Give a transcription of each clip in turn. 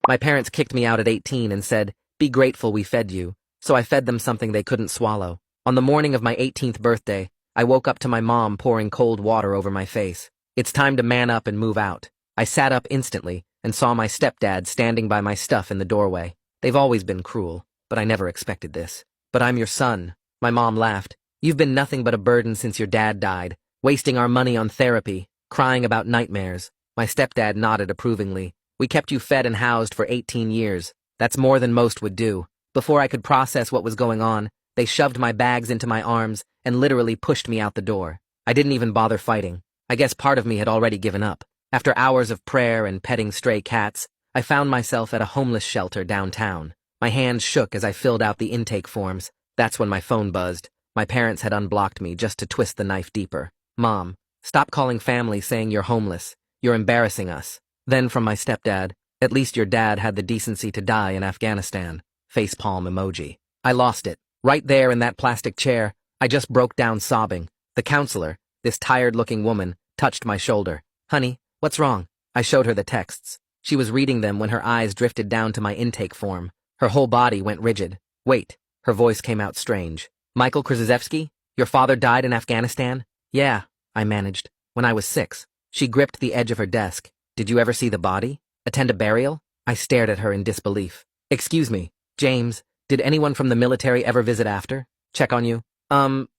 My parents kicked me out at 18 and said, "Be grateful we fed you." So I fed them something they couldn't swallow. On the morning of my 18th birthday, I woke up to my mom pouring cold water over my face. It's time to man up and move out. I sat up instantly and saw my stepdad standing by my stuff in the doorway. They've always been cruel, but I never expected this. "But I'm your son." My mom laughed. "You've been nothing but a burden since your dad died, wasting our money on therapy, crying about nightmares." My stepdad nodded approvingly. "We kept you fed and housed for 18 years. That's more than most would do." Before I could process what was going on, they shoved my bags into my arms and literally pushed me out the door. I didn't even bother fighting. I guess part of me had already given up. After hours of prayer and petting stray cats, I found myself at a homeless shelter downtown. My hands shook as I filled out the intake forms. That's when my phone buzzed. My parents had unblocked me just to twist the knife deeper. "Mom, stop calling family saying you're homeless. You're embarrassing us." Then from my stepdad, "At least your dad had the decency to die in Afghanistan." Facepalm emoji. I lost it. Right there in that plastic chair, I just broke down sobbing. The counselor, this tired-looking woman, touched my shoulder. "Honey, what's wrong?" I showed her the texts. She was reading them when her eyes drifted down to my intake form. Her whole body went rigid. "Wait." Her voice came out strange. "Michael Krzyzewski? Your father died in Afghanistan?" "Yeah," I managed. "When I was 6. She gripped the edge of her desk. "Did you ever see the body? Attend a burial?" I stared at her in disbelief. "Excuse me, James, did anyone from the military ever visit after? Check on you?"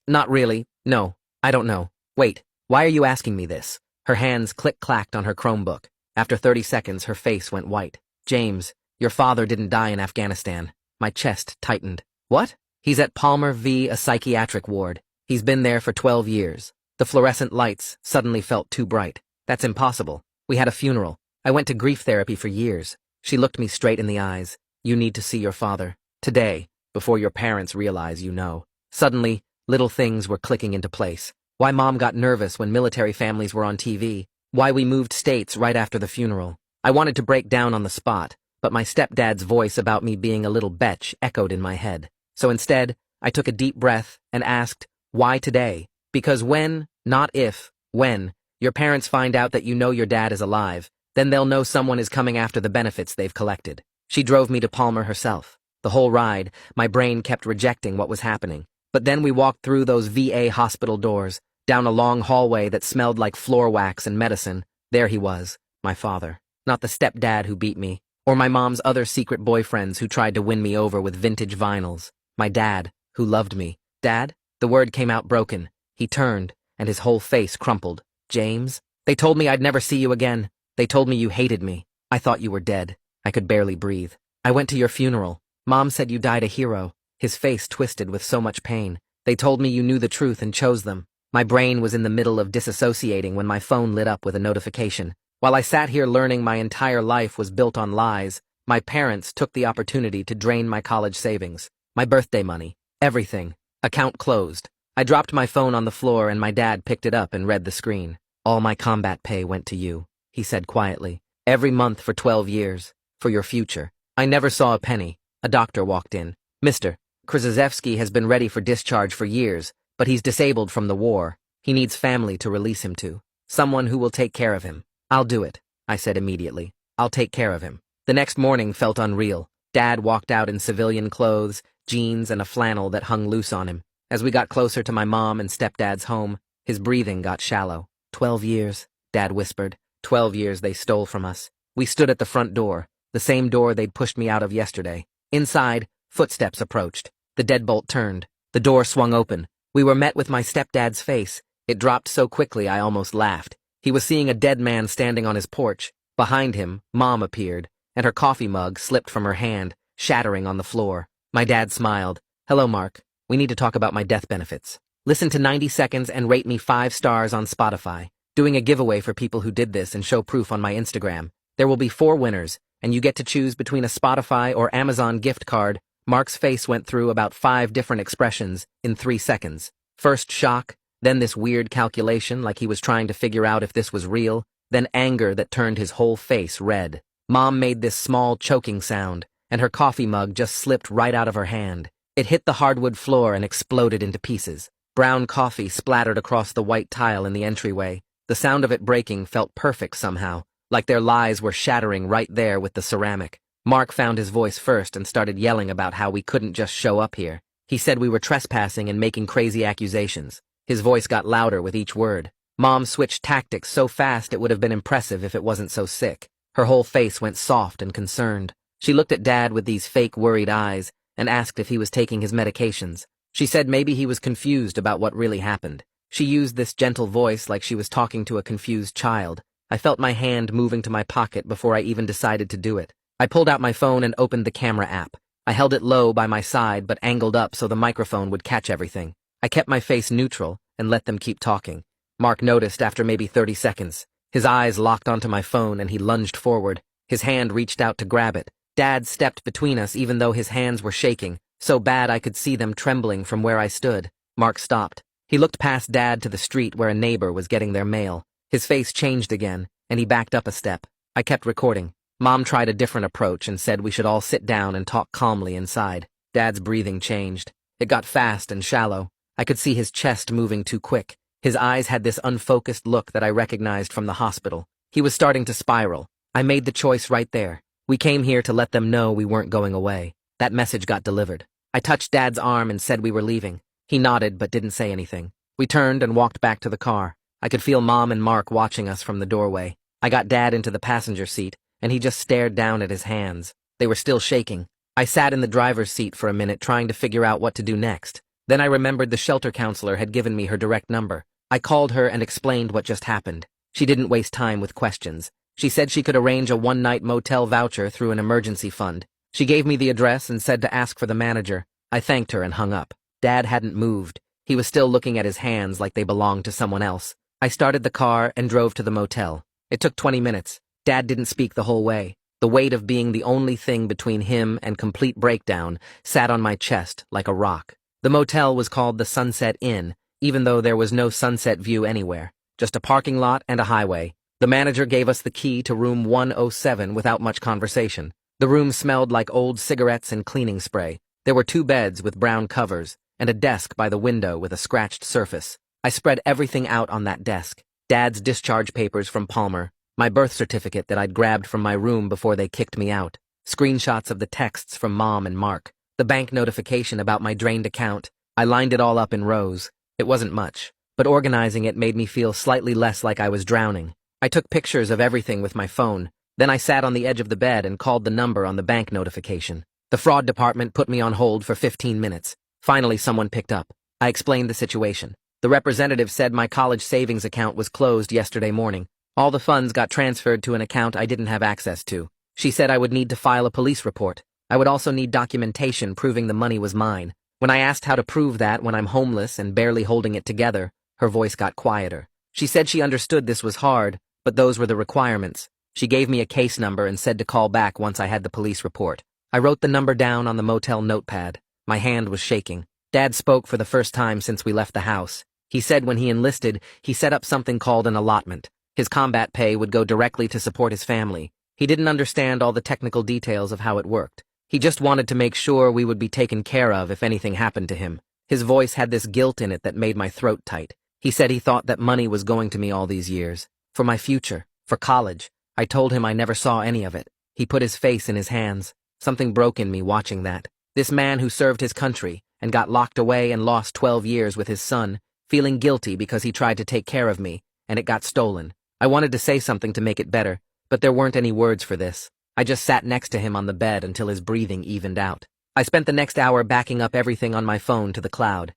Not really. No, I don't know. Wait, why are you asking me this?" Her hands click-clacked on her Chromebook. After 30 seconds, her face went white. "James, your father didn't die in Afghanistan." My chest tightened. "What?" "He's at Palmer V, a psychiatric ward. He's been there for 12 years. The fluorescent lights suddenly felt too bright. That's impossible. We had a funeral. I went to grief therapy for years." She looked me straight in the eyes. "You need to see your father. Today, before your parents realize you know." Suddenly, little things were clicking into place. Why Mom got nervous when military families were on TV. Why we moved states right after the funeral. I wanted to break down on the spot, but my stepdad's voice about me being a little betch echoed in my head. So instead, I took a deep breath and asked, "Why today?" Because when, not if, when, your parents find out that you know your dad is alive, then they'll know someone is coming after the benefits they've collected. She drove me to Palmer herself. The whole ride, my brain kept rejecting what was happening. But then we walked through those VA hospital doors, down a long hallway that smelled like floor wax and medicine. There he was, my father. Not the stepdad who beat me, or my mom's other secret boyfriends who tried to win me over with vintage vinyls. My dad, who loved me. "Dad?" The word came out broken. He turned, and his whole face crumpled. "James? They told me I'd never see you again. They told me you hated me. I thought you were dead." I could barely breathe. "I went to your funeral. Mom said you died a hero." His face twisted with so much pain. "They told me you knew the truth and chose them." My brain was in the middle of disassociating when my phone lit up with a notification. While I sat here learning my entire life was built on lies, my parents took the opportunity to drain my college savings, my birthday money, everything. Account closed. I dropped my phone on the floor and my dad picked it up and read the screen. "All my combat pay went to you," he said quietly. "Every month for 12 years. For your future." I never saw a penny. A doctor walked in. "Mr. Krzyzewski has been ready for discharge for years, but he's disabled from the war. He needs family to release him to. Someone who will take care of him." "I'll do it," I said immediately. "I'll take care of him." The next morning felt unreal. Dad walked out in civilian clothes, jeans, and a flannel that hung loose on him. As we got closer to my mom and stepdad's home, his breathing got shallow. 12 years, Dad whispered. 12 years they stole from us. We stood at the front door, the same door they'd pushed me out of yesterday. Inside, footsteps approached. The deadbolt turned. The door swung open. We were met with my stepdad's face. It dropped so quickly I almost laughed. He was seeing a dead man standing on his porch. Behind him, Mom appeared, and her coffee mug slipped from her hand, shattering on the floor. My dad smiled. "Hello, Mark. We need to talk about my death benefits. Listen to 90 Seconds and rate me 5 stars on Spotify. Doing a giveaway for people who did this and show proof on my Instagram. There will be 4 winners, and you get to choose between a Spotify or Amazon gift card." Mark's face went through about 5 different expressions in 3 seconds. First shock, then this weird calculation like he was trying to figure out if this was real, then anger that turned his whole face red. Mom made this small choking sound, and her coffee mug just slipped right out of her hand. It hit the hardwood floor and exploded into pieces. Brown coffee splattered across the white tile in the entryway. The sound of it breaking felt perfect somehow, like their lies were shattering right there with the ceramic. Mark found his voice first and started yelling about how we couldn't just show up here. He said we were trespassing and making crazy accusations. His voice got louder with each word. Mom switched tactics so fast it would have been impressive if it wasn't so sick. Her whole face went soft and concerned. She looked at Dad with these fake worried eyes and asked if he was taking his medications. She said maybe he was confused about what really happened. She used this gentle voice like she was talking to a confused child. I felt my hand moving to my pocket before I even decided to do it. I pulled out my phone and opened the camera app. I held it low by my side but angled up so the microphone would catch everything. I kept my face neutral and let them keep talking. Mark noticed after maybe 30 seconds. His eyes locked onto my phone and he lunged forward. His hand reached out to grab it. Dad stepped between us even though his hands were shaking, so bad I could see them trembling from where I stood. Mark stopped. He looked past Dad to the street where a neighbor was getting their mail. His face changed again, and he backed up a step. I kept recording. Mom tried a different approach and said we should all sit down and talk calmly inside. Dad's breathing changed. It got fast and shallow. I could see his chest moving too quick. His eyes had this unfocused look that I recognized from the hospital. He was starting to spiral. I made the choice right there. We came here to let them know we weren't going away. That message got delivered. I touched Dad's arm and said we were leaving. He nodded but didn't say anything. We turned and walked back to the car. I could feel Mom and Mark watching us from the doorway. I got Dad into the passenger seat, and he just stared down at his hands. They were still shaking. I sat in the driver's seat for a minute trying to figure out what to do next. Then I remembered the shelter counselor had given me her direct number. I called her and explained what just happened. She didn't waste time with questions. She said she could arrange a one-night motel voucher through an emergency fund. She gave me the address and said to ask for the manager. I thanked her and hung up. Dad hadn't moved. He was still looking at his hands like they belonged to someone else. I started the car and drove to the motel. It took 20 minutes. Dad didn't speak the whole way. The weight of being the only thing between him and complete breakdown sat on my chest like a rock. The motel was called the Sunset Inn, even though there was no sunset view anywhere. Just a parking lot and a highway. The manager gave us the key to room 107 without much conversation. The room smelled like old cigarettes and cleaning spray. There were 2 beds with brown covers, and a desk by the window with a scratched surface. I spread everything out on that desk. Dad's discharge papers from Palmer, my birth certificate that I'd grabbed from my room before they kicked me out, screenshots of the texts from Mom and Mark, the bank notification about my drained account. I lined it all up in rows. It wasn't much, but organizing it made me feel slightly less like I was drowning. I took pictures of everything with my phone. Then I sat on the edge of the bed and called the number on the bank notification. The fraud department put me on hold for 15 minutes. Finally, someone picked up. I explained the situation. The representative said my college savings account was closed yesterday morning. All the funds got transferred to an account I didn't have access to. She said I would need to file a police report. I would also need documentation proving the money was mine. When I asked how to prove that when I'm homeless and barely holding it together, her voice got quieter. She said she understood this was hard, but those were the requirements. She gave me a case number and said to call back once I had the police report. I wrote the number down on the motel notepad. My hand was shaking. Dad spoke for the first time since we left the house. He said when he enlisted, he set up something called an allotment. His combat pay would go directly to support his family. He didn't understand all the technical details of how it worked. He just wanted to make sure we would be taken care of if anything happened to him. His voice had this guilt in it that made my throat tight. He said he thought that money was going to me all these years. For my future. For college. I told him I never saw any of it. He put his face in his hands. Something broke in me watching that. This man who served his country and got locked away and lost 12 years with his son, feeling guilty because he tried to take care of me, and it got stolen. I wanted to say something to make it better, but there weren't any words for this. I just sat next to him on the bed until his breathing evened out. I spent the next hour backing up everything on my phone to the cloud.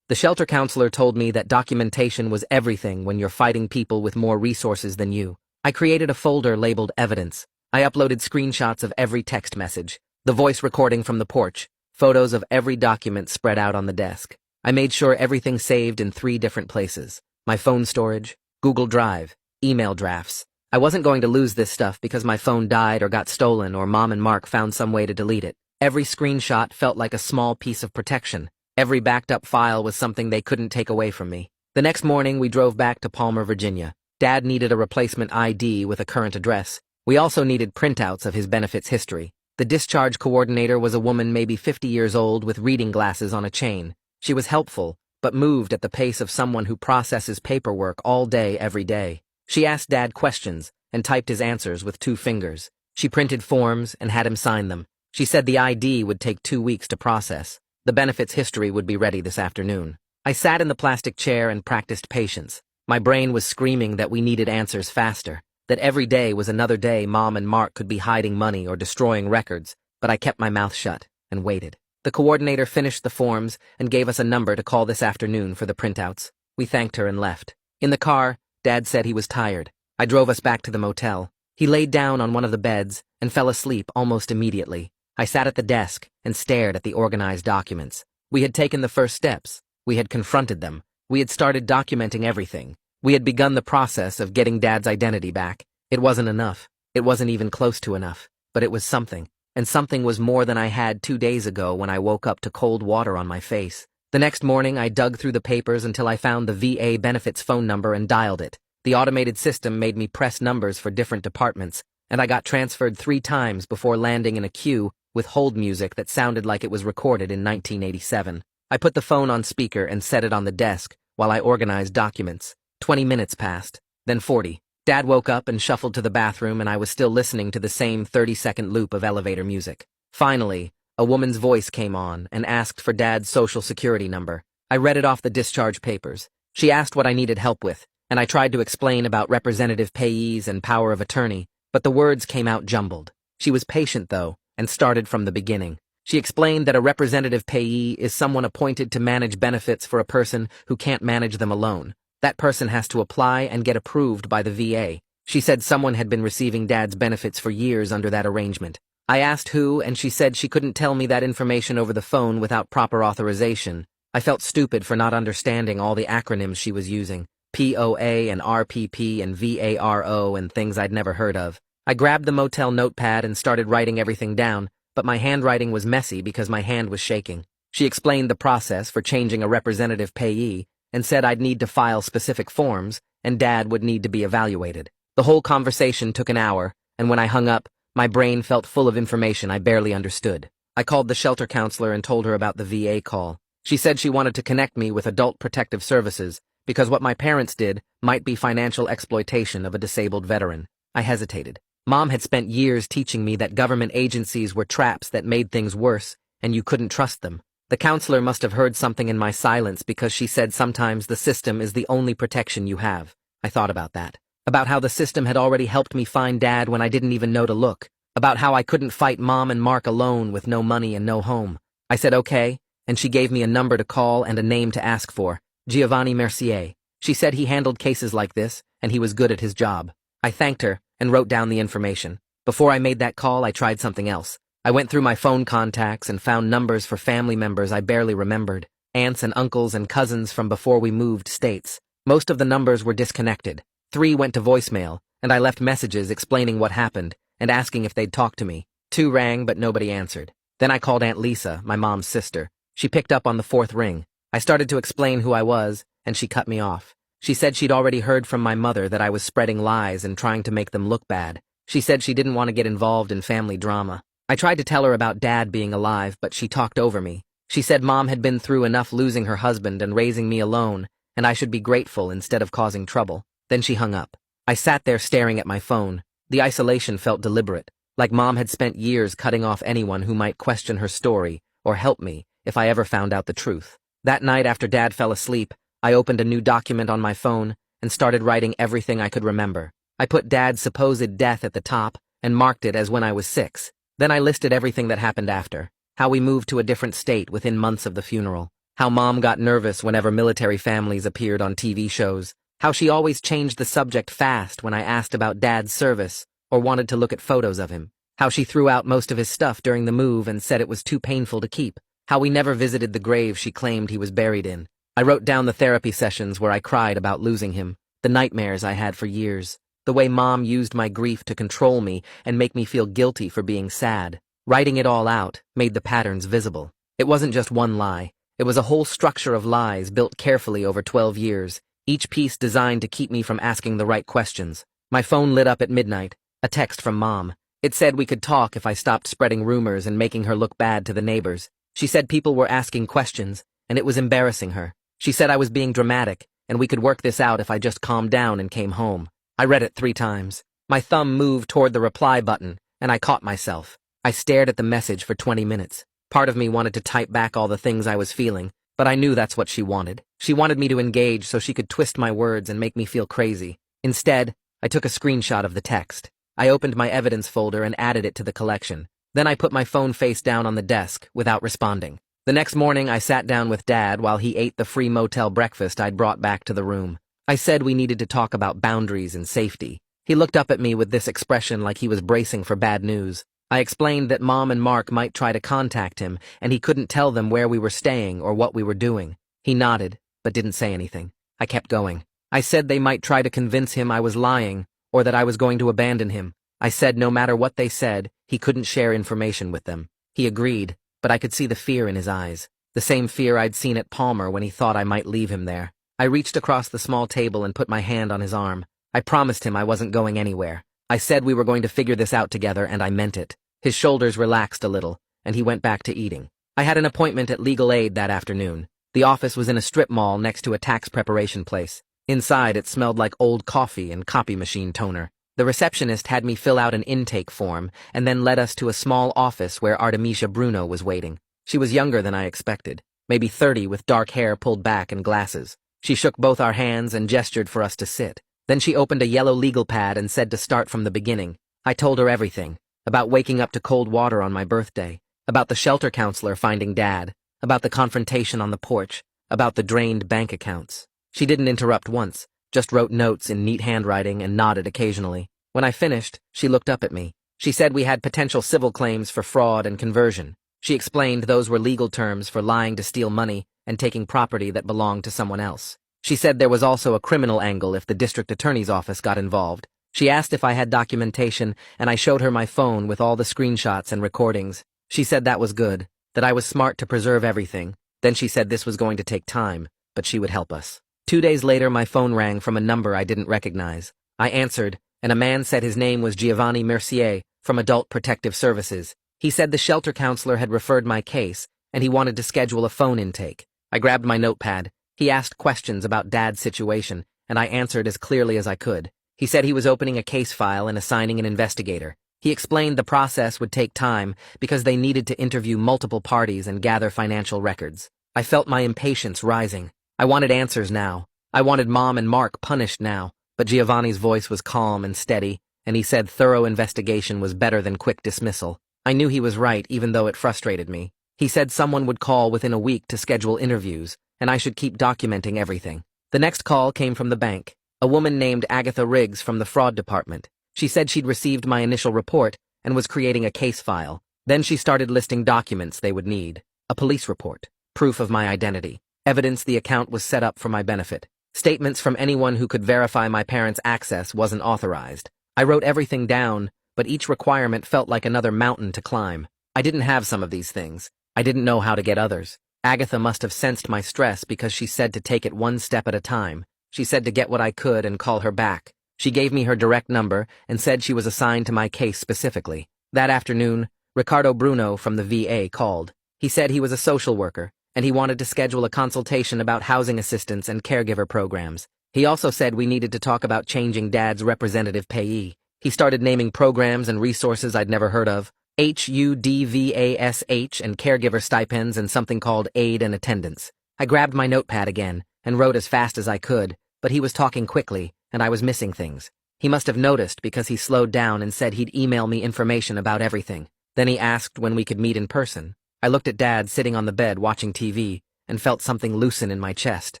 The shelter counselor told me that documentation was everything when you're fighting people with more resources than you. I created a folder labeled Evidence. I uploaded screenshots of every text message, the voice recording from the porch, photos of every document spread out on the desk. I made sure everything saved in 3 different places. My phone storage, Google Drive, email drafts. I wasn't going to lose this stuff because my phone died or got stolen or Mom and Mark found some way to delete it. Every screenshot felt like a small piece of protection. Every backed up file was something they couldn't take away from me. The next morning, we drove back to Palmer, Virginia. Dad needed a replacement ID with a current address. We also needed printouts of his benefits history. The discharge coordinator was a woman maybe 50 years old with reading glasses on a chain. She was helpful, but moved at the pace of someone who processes paperwork all day, every day. She asked Dad questions and typed his answers with 2 fingers. She printed forms and had him sign them. She said the ID would take 2 weeks to process. The benefits history would be ready this afternoon. I sat in the plastic chair and practiced patience. My brain was screaming that we needed answers faster, that every day was another day Mom and Mark could be hiding money or destroying records, but I kept my mouth shut and waited. The coordinator finished the forms and gave us a number to call this afternoon for the printouts. We thanked her and left. In the car, Dad said he was tired. I drove us back to the motel. He laid down on one of the beds and fell asleep almost immediately. I sat at the desk and stared at the organized documents. We had taken the first steps. We had confronted them. We had started documenting everything. We had begun the process of getting Dad's identity back. It wasn't enough. It wasn't even close to enough. But it was something. And something was more than I had 2 days ago when I woke up to cold water on my face. The next morning, I dug through the papers until I found the VA benefits phone number and dialed it. The automated system made me press numbers for different departments, and I got transferred 3 times before landing in a queue with hold music that sounded like it was recorded in 1987. I put the phone on speaker and set it on the desk while I organized documents. 20 minutes passed, then 40. Dad woke up and shuffled to the bathroom, and I was still listening to the same 30-second loop of elevator music. Finally, a woman's voice came on and asked for Dad's social security number. I read it off the discharge papers. She asked what I needed help with, and I tried to explain about representative payees and power of attorney, but the words came out jumbled. She was patient, though, and started from the beginning. She explained that a representative payee is someone appointed to manage benefits for a person who can't manage them alone. That person has to apply and get approved by the VA. She said someone had been receiving Dad's benefits for years under that arrangement. I asked who, and she said she couldn't tell me that information over the phone without proper authorization. I felt stupid for not understanding all the acronyms she was using. POA and RPP and VARO and things I'd never heard of. I grabbed the motel notepad and started writing everything down, but my handwriting was messy because my hand was shaking. She explained the process for changing a representative payee and said I'd need to file specific forms and Dad would need to be evaluated. The whole conversation took an hour, and when I hung up, my brain felt full of information I barely understood. I called the shelter counselor and told her about the VA call. She said she wanted to connect me with Adult Protective Services because what my parents did might be financial exploitation of a disabled veteran. I hesitated. Mom had spent years teaching me that government agencies were traps that made things worse, and you couldn't trust them. The counselor must have heard something in my silence because she said sometimes the system is the only protection you have. I thought about that. About how the system had already helped me find Dad when I didn't even know to look. About how I couldn't fight Mom and Mark alone with no money and no home. I said okay, and she gave me a number to call and a name to ask for. Giovanni Mercier. She said he handled cases like this, and he was good at his job. I thanked her and wrote down the information. Before I made that call, I tried something else. I went through my phone contacts and found numbers for family members I barely remembered, aunts and uncles and cousins from before we moved states. Most of the numbers were disconnected. 3 went to voicemail, and I left messages explaining what happened and asking if they'd talk to me. 2 rang, but nobody answered. Then I called Aunt Lisa, my mom's sister. She picked up on the 4th ring. I started to explain who I was, and she cut me off. She said she'd already heard from my mother that I was spreading lies and trying to make them look bad. She said she didn't want to get involved in family drama. I tried to tell her about Dad being alive, but she talked over me. She said Mom had been through enough losing her husband and raising me alone, and I should be grateful instead of causing trouble. Then she hung up. I sat there staring at my phone. The isolation felt deliberate, like Mom had spent years cutting off anyone who might question her story or help me if I ever found out the truth. That night after Dad fell asleep, I opened a new document on my phone and started writing everything I could remember. I put Dad's supposed death at the top and marked it as when I was 6. Then I listed everything that happened after. How we moved to a different state within months of the funeral. How Mom got nervous whenever military families appeared on TV shows. How she always changed the subject fast when I asked about Dad's service or wanted to look at photos of him. How she threw out most of his stuff during the move and said it was too painful to keep. How we never visited the grave she claimed he was buried in. I wrote down the therapy sessions where I cried about losing him. The nightmares I had for years. The way Mom used my grief to control me and make me feel guilty for being sad. Writing it all out made the patterns visible. It wasn't just one lie. It was a whole structure of lies built carefully over 12 years, each piece designed to keep me from asking the right questions. My phone lit up at midnight, a text from Mom. It said we could talk if I stopped spreading rumors and making her look bad to the neighbors. She said people were asking questions, and it was embarrassing her. She said I was being dramatic, and we could work this out if I just calmed down and came home. I read it 3 times. My thumb moved toward the reply button, and I caught myself. I stared at the message for 20 minutes. Part of me wanted to type back all the things I was feeling, but I knew that's what she wanted. She wanted me to engage so she could twist my words and make me feel crazy. Instead, I took a screenshot of the text. I opened my evidence folder and added it to the collection. Then I put my phone face down on the desk, without responding. The next morning, I sat down with Dad while he ate the free motel breakfast I'd brought back to the room. I said we needed to talk about boundaries and safety. He looked up at me with this expression like he was bracing for bad news. I explained that Mom and Mark might try to contact him, and he couldn't tell them where we were staying or what we were doing. He nodded, but didn't say anything. I kept going. I said they might try to convince him I was lying, or that I was going to abandon him. I said no matter what they said, he couldn't share information with them. He agreed, but I could see the fear in his eyes. The same fear I'd seen at Palmer when he thought I might leave him there. I reached across the small table and put my hand on his arm. I promised him I wasn't going anywhere. I said we were going to figure this out together, and I meant it. His shoulders relaxed a little, and he went back to eating. I had an appointment at Legal Aid that afternoon. The office was in a strip mall next to a tax preparation place. Inside, it smelled like old coffee and copy machine toner. The receptionist had me fill out an intake form and then led us to a small office where Artemisia Bruno was waiting. She was younger than I expected, maybe 30 with dark hair pulled back and glasses. She shook both our hands and gestured for us to sit. Then she opened a yellow legal pad and said to start from the beginning. I told her everything, about waking up to cold water on my birthday, about the shelter counselor finding Dad, about the confrontation on the porch, about the drained bank accounts. She didn't interrupt once, just wrote notes in neat handwriting and nodded occasionally. When I finished, she looked up at me. She said we had potential civil claims for fraud and conversion. She explained those were legal terms for lying to steal money and taking property that belonged to someone else. She said there was also a criminal angle if the district attorney's office got involved. She asked if I had documentation, and I showed her my phone with all the screenshots and recordings. She said that was good, that I was smart to preserve everything. Then she said this was going to take time, but she would help us. 2 days later, my phone rang from a number I didn't recognize. I answered, and a man said his name was Giovanni Mercier from Adult Protective Services. He said the shelter counselor had referred my case, and he wanted to schedule a phone intake. I grabbed my notepad. He asked questions about Dad's situation, and I answered as clearly as I could. He said he was opening a case file and assigning an investigator. He explained the process would take time because they needed to interview multiple parties and gather financial records. I felt my impatience rising. I wanted answers now. I wanted Mom and Mark punished now, but Giovanni's voice was calm and steady, and he said thorough investigation was better than quick dismissal. I knew he was right, even though it frustrated me. He said someone would call within a week to schedule interviews, and I should keep documenting everything. The next call came from the bank. A woman named Agatha Riggs from the fraud department. She said she'd received my initial report and was creating a case file. Then she started listing documents they would need. A police report, proof of my identity, evidence the account was set up for my benefit, statements from anyone who could verify my parents' access wasn't authorized. I wrote everything down, but each requirement felt like another mountain to climb. I didn't have some of these things. I didn't know how to get others. Agatha must have sensed my stress because she said to take it one step at a time. She said to get what I could and call her back. She gave me her direct number and said she was assigned to my case specifically. That afternoon, Ricardo Bruno from the VA called. He said he was a social worker, and he wanted to schedule a consultation about housing assistance and caregiver programs. He also said we needed to talk about changing Dad's representative payee. He started naming programs and resources I'd never heard of. HUDVASH and caregiver stipends and something called aid and attendance. I grabbed my notepad again and wrote as fast as I could, but he was talking quickly, and I was missing things. He must have noticed because he slowed down and said he'd email me information about everything. Then he asked when we could meet in person. I looked at Dad sitting on the bed watching TV and felt something loosen in my chest.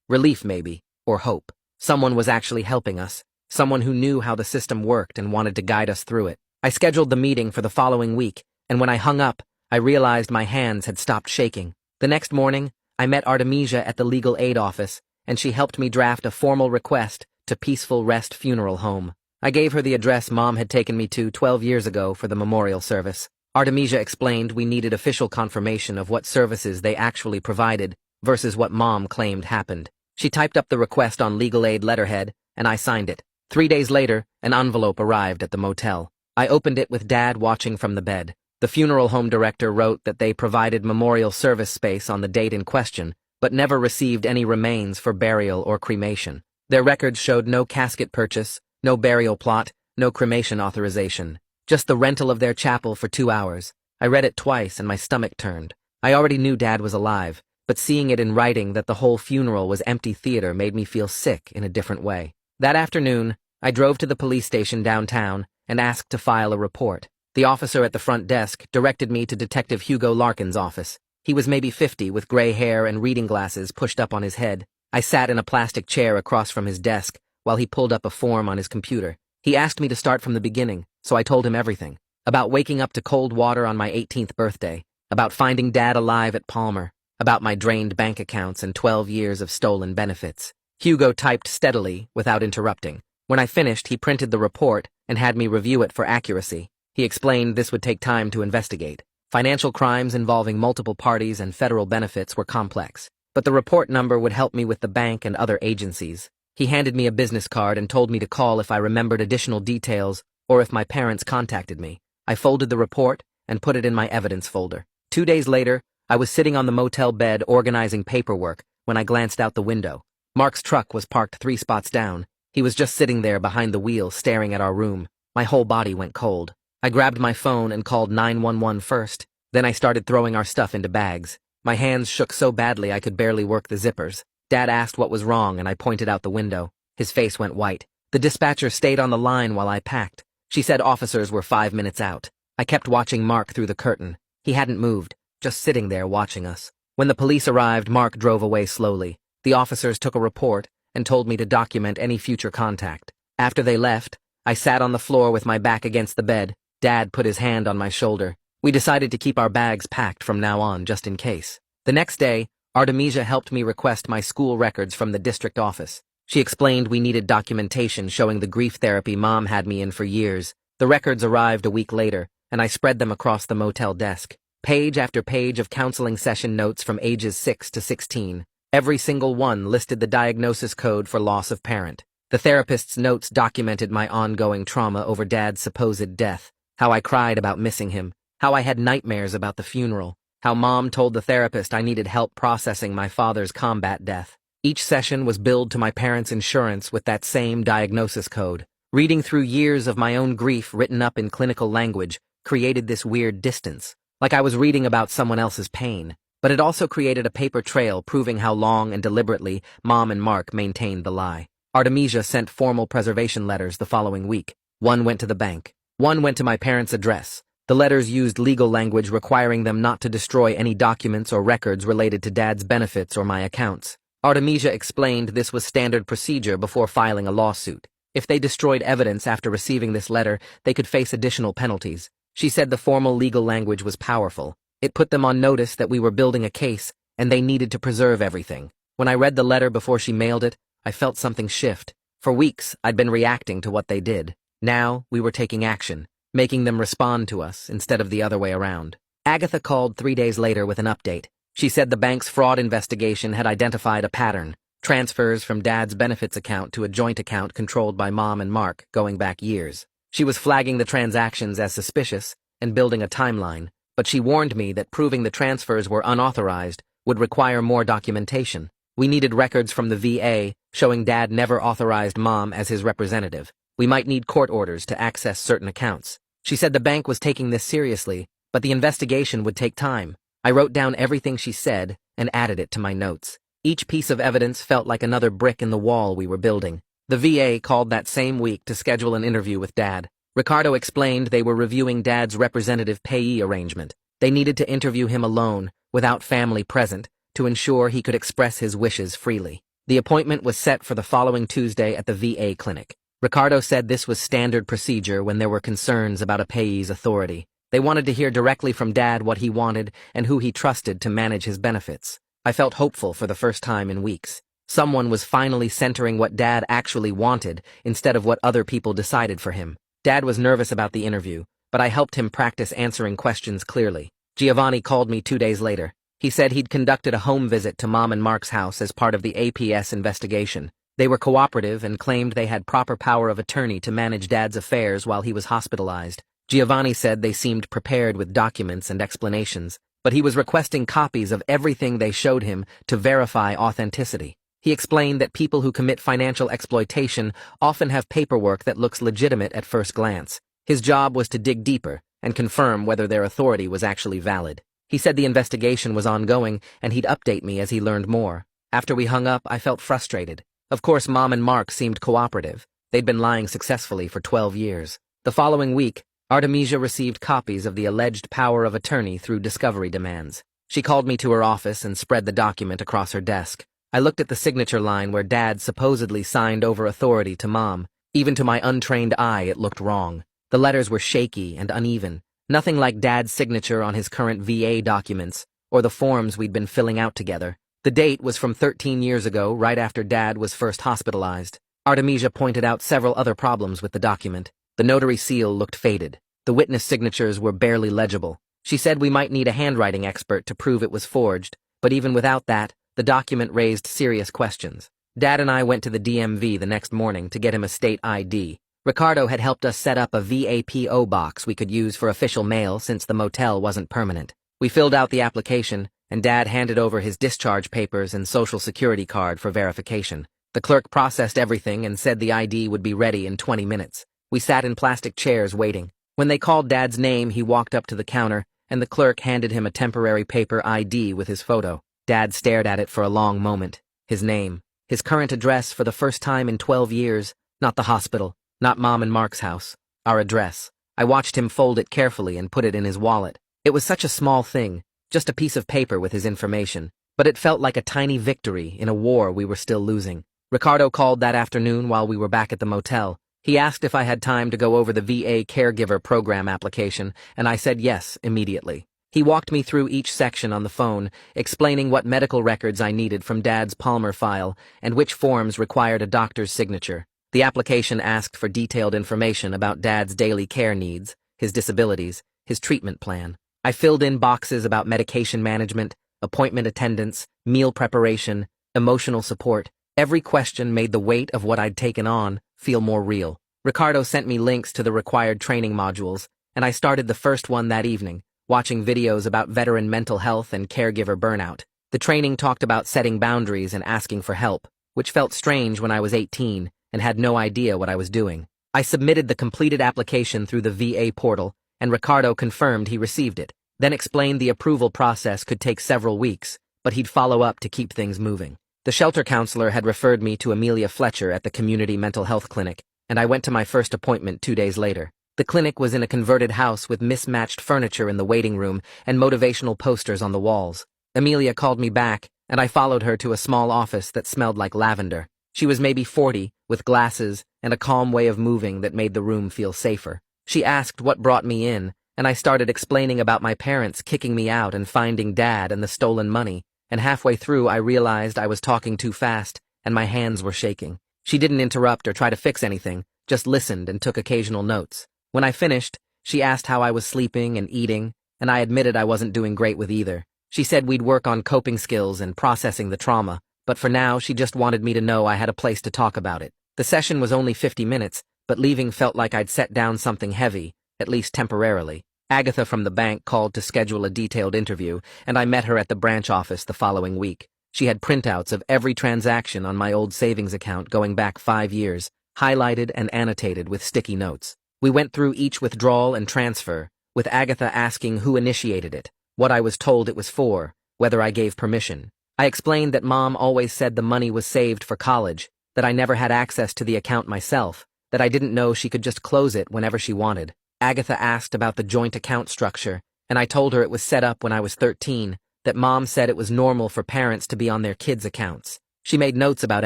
Relief, maybe, or hope. Someone was actually helping us. Someone who knew how the system worked and wanted to guide us through it. I scheduled the meeting for the following week, and when I hung up, I realized my hands had stopped shaking. The next morning, I met Artemisia at the legal aid office, and she helped me draft a formal request to Peaceful Rest Funeral Home. I gave her the address Mom had taken me to 12 years ago for the memorial service. Artemisia explained we needed official confirmation of what services they actually provided versus what Mom claimed happened. She typed up the request on legal aid letterhead, and I signed it. 3 days later, an envelope arrived at the motel. I opened it with Dad watching from the bed. The funeral home director wrote that they provided memorial service space on the date in question, but never received any remains for burial or cremation. Their records showed no casket purchase, no burial plot, no cremation authorization. Just the rental of their chapel for 2 hours. I read it twice and my stomach turned. I already knew Dad was alive, but seeing it in writing that the whole funeral was empty theater made me feel sick in a different way. That afternoon, I drove to the police station downtown and asked to file a report. The officer at the front desk directed me to Detective Hugo Larkin's office. He was maybe 50 with gray hair and reading glasses pushed up on his head. I sat in a plastic chair across from his desk while he pulled up a form on his computer. He asked me to start from the beginning, so I told him everything. About waking up to cold water on my 18th birthday, about finding Dad alive at Palmer, about my drained bank accounts and 12 years of stolen benefits. Hugo typed steadily, without interrupting. When I finished, he printed the report and had me review it for accuracy. He explained this would take time to investigate. Financial crimes involving multiple parties and federal benefits were complex, but the report number would help me with the bank and other agencies. He handed me a business card and told me to call if I remembered additional details or if my parents contacted me. I folded the report and put it in my evidence folder. 2 days later, I was sitting on the motel bed organizing paperwork when I glanced out the window. Mark's truck was parked 3 spots down. He was just sitting there behind the wheel staring at our room. My whole body went cold. I grabbed my phone and called 911 first. Then I started throwing our stuff into bags. My hands shook so badly I could barely work the zippers. Dad asked what was wrong and I pointed out the window. His face went white. The dispatcher stayed on the line while I packed. She said officers were 5 minutes out. I kept watching Mark through the curtain. He hadn't moved, just sitting there watching us. When the police arrived, Mark drove away slowly. The officers took a report and told me to document any future contact. After they left, I sat on the floor with my back against the bed. Dad put his hand on my shoulder. We decided to keep our bags packed from now on, just in case. The next day, Artemisia helped me request my school records from the district office. She explained we needed documentation showing the grief therapy Mom had me in for years. The records arrived a week later, and I spread them across the motel desk. Page after page of counseling session notes from ages 6 to 16. Every single one listed the diagnosis code for loss of parent. The therapist's notes documented my ongoing trauma over Dad's supposed death, how I cried about missing him, how I had nightmares about the funeral, how Mom told the therapist I needed help processing my father's combat death. Each session was billed to my parents' insurance with that same diagnosis code. Reading through years of my own grief written up in clinical language created this weird distance, like I was reading about someone else's pain. But it also created a paper trail proving how long and deliberately Mom and Mark maintained the lie. Artemisia sent formal preservation letters the following week. One went to the bank. One went to my parents' address. The letters used legal language requiring them not to destroy any documents or records related to Dad's benefits or my accounts. Artemisia explained this was standard procedure before filing a lawsuit. If they destroyed evidence after receiving this letter, they could face additional penalties. She said the formal legal language was powerful. It put them on notice that we were building a case, and they needed to preserve everything. When I read the letter before she mailed it, I felt something shift. For weeks, I'd been reacting to what they did. Now, we were taking action, making them respond to us instead of the other way around. Agatha called 3 days later with an update. She said the bank's fraud investigation had identified a pattern, transfers from Dad's benefits account to a joint account controlled by Mom and Mark going back years. She was flagging the transactions as suspicious and building a timeline, but she warned me that proving the transfers were unauthorized would require more documentation. We needed records from the VA showing Dad never authorized Mom as his representative. We might need court orders to access certain accounts. She said the bank was taking this seriously, but the investigation would take time. I wrote down everything she said and added it to my notes. Each piece of evidence felt like another brick in the wall we were building. The VA called that same week to schedule an interview with Dad. Ricardo explained they were reviewing Dad's representative payee arrangement. They needed to interview him alone, without family present, to ensure he could express his wishes freely. The appointment was set for the following Tuesday at the VA clinic. Ricardo said this was standard procedure when there were concerns about a payee's authority. They wanted to hear directly from Dad what he wanted and who he trusted to manage his benefits. I felt hopeful for the first time in weeks. Someone was finally centering what Dad actually wanted instead of what other people decided for him. Dad was nervous about the interview, but I helped him practice answering questions clearly. Giovanni called me 2 days later. He said he'd conducted a home visit to Mom and Mark's house as part of the APS investigation. They were cooperative and claimed they had proper power of attorney to manage Dad's affairs while he was hospitalized. Giovanni said they seemed prepared with documents and explanations, but he was requesting copies of everything they showed him to verify authenticity. He explained that people who commit financial exploitation often have paperwork that looks legitimate at first glance. His job was to dig deeper and confirm whether their authority was actually valid. He said the investigation was ongoing and he'd update me as he learned more. After we hung up, I felt frustrated. Of course, Mom and Mark seemed cooperative. They'd been lying successfully for 12 years. The following week, Artemisia received copies of the alleged power of attorney through discovery demands. She called me to her office and spread the document across her desk. I looked at the signature line where Dad supposedly signed over authority to Mom. Even to my untrained eye, it looked wrong. The letters were shaky and uneven, nothing like Dad's signature on his current VA documents or the forms we'd been filling out together. The date was from 13 years ago, right after Dad was first hospitalized. Artemisia pointed out several other problems with the document. The notary seal looked faded. The witness signatures were barely legible. She said we might need a handwriting expert to prove it was forged, but even without that, the document raised serious questions. Dad and I went to the DMV the next morning to get him a state ID. Ricardo had helped us set up a VAPO box we could use for official mail since the motel wasn't permanent. We filled out the application, and Dad handed over his discharge papers and social security card for verification. The clerk processed everything and said the ID would be ready in 20 minutes. We sat in plastic chairs waiting. When they called Dad's name, he walked up to the counter, and the clerk handed him a temporary paper ID with his photo. Dad stared at it for a long moment. His name, his current address for the first time in 12 years, not the hospital, not Mom and Mark's house, our address. I watched him fold it carefully and put it in his wallet. It was such a small thing, just a piece of paper with his information, but it felt like a tiny victory in a war we were still losing. Ricardo called that afternoon while we were back at the motel. He asked if I had time to go over the VA caregiver program application, and I said yes immediately. He walked me through each section on the phone, explaining what medical records I needed from Dad's Palmer file and which forms required a doctor's signature. The application asked for detailed information about Dad's daily care needs, his disabilities, his treatment plan. I filled in boxes about medication management, appointment attendance, meal preparation, emotional support. Every question made the weight of what I'd taken on feel more real. Ricardo sent me links to the required training modules, and I started the first one that evening, watching videos about veteran mental health and caregiver burnout. The training talked about setting boundaries and asking for help, which felt strange when I was 18 and had no idea what I was doing. I submitted the completed application through the VA portal, and Ricardo confirmed he received it, then explained the approval process could take several weeks, but he'd follow up to keep things moving. The shelter counselor had referred me to Amelia Fletcher at the community mental health clinic, and I went to my first appointment 2 days later. The clinic was in a converted house with mismatched furniture in the waiting room and motivational posters on the walls. Amelia called me back, and I followed her to a small office that smelled like lavender. She was maybe 40, with glasses and a calm way of moving that made the room feel safer. She asked what brought me in, and I started explaining about my parents kicking me out and finding Dad and the stolen money, and halfway through I realized I was talking too fast, and my hands were shaking. She didn't interrupt or try to fix anything, just listened and took occasional notes. When I finished, she asked how I was sleeping and eating, and I admitted I wasn't doing great with either. She said we'd work on coping skills and processing the trauma, but for now she just wanted me to know I had a place to talk about it. The session was only 50 minutes, but leaving felt like I'd set down something heavy, at least temporarily. Agatha from the bank called to schedule a detailed interview, and I met her at the branch office the following week. She had printouts of every transaction on my old savings account going back 5 years, highlighted and annotated with sticky notes. We went through each withdrawal and transfer, with Agatha asking who initiated it, what I was told it was for, whether I gave permission. I explained that Mom always said the money was saved for college, that I never had access to the account myself, that I didn't know she could just close it whenever she wanted. Agatha asked about the joint account structure, and I told her it was set up when I was 13, that Mom said it was normal for parents to be on their kids' accounts. She made notes about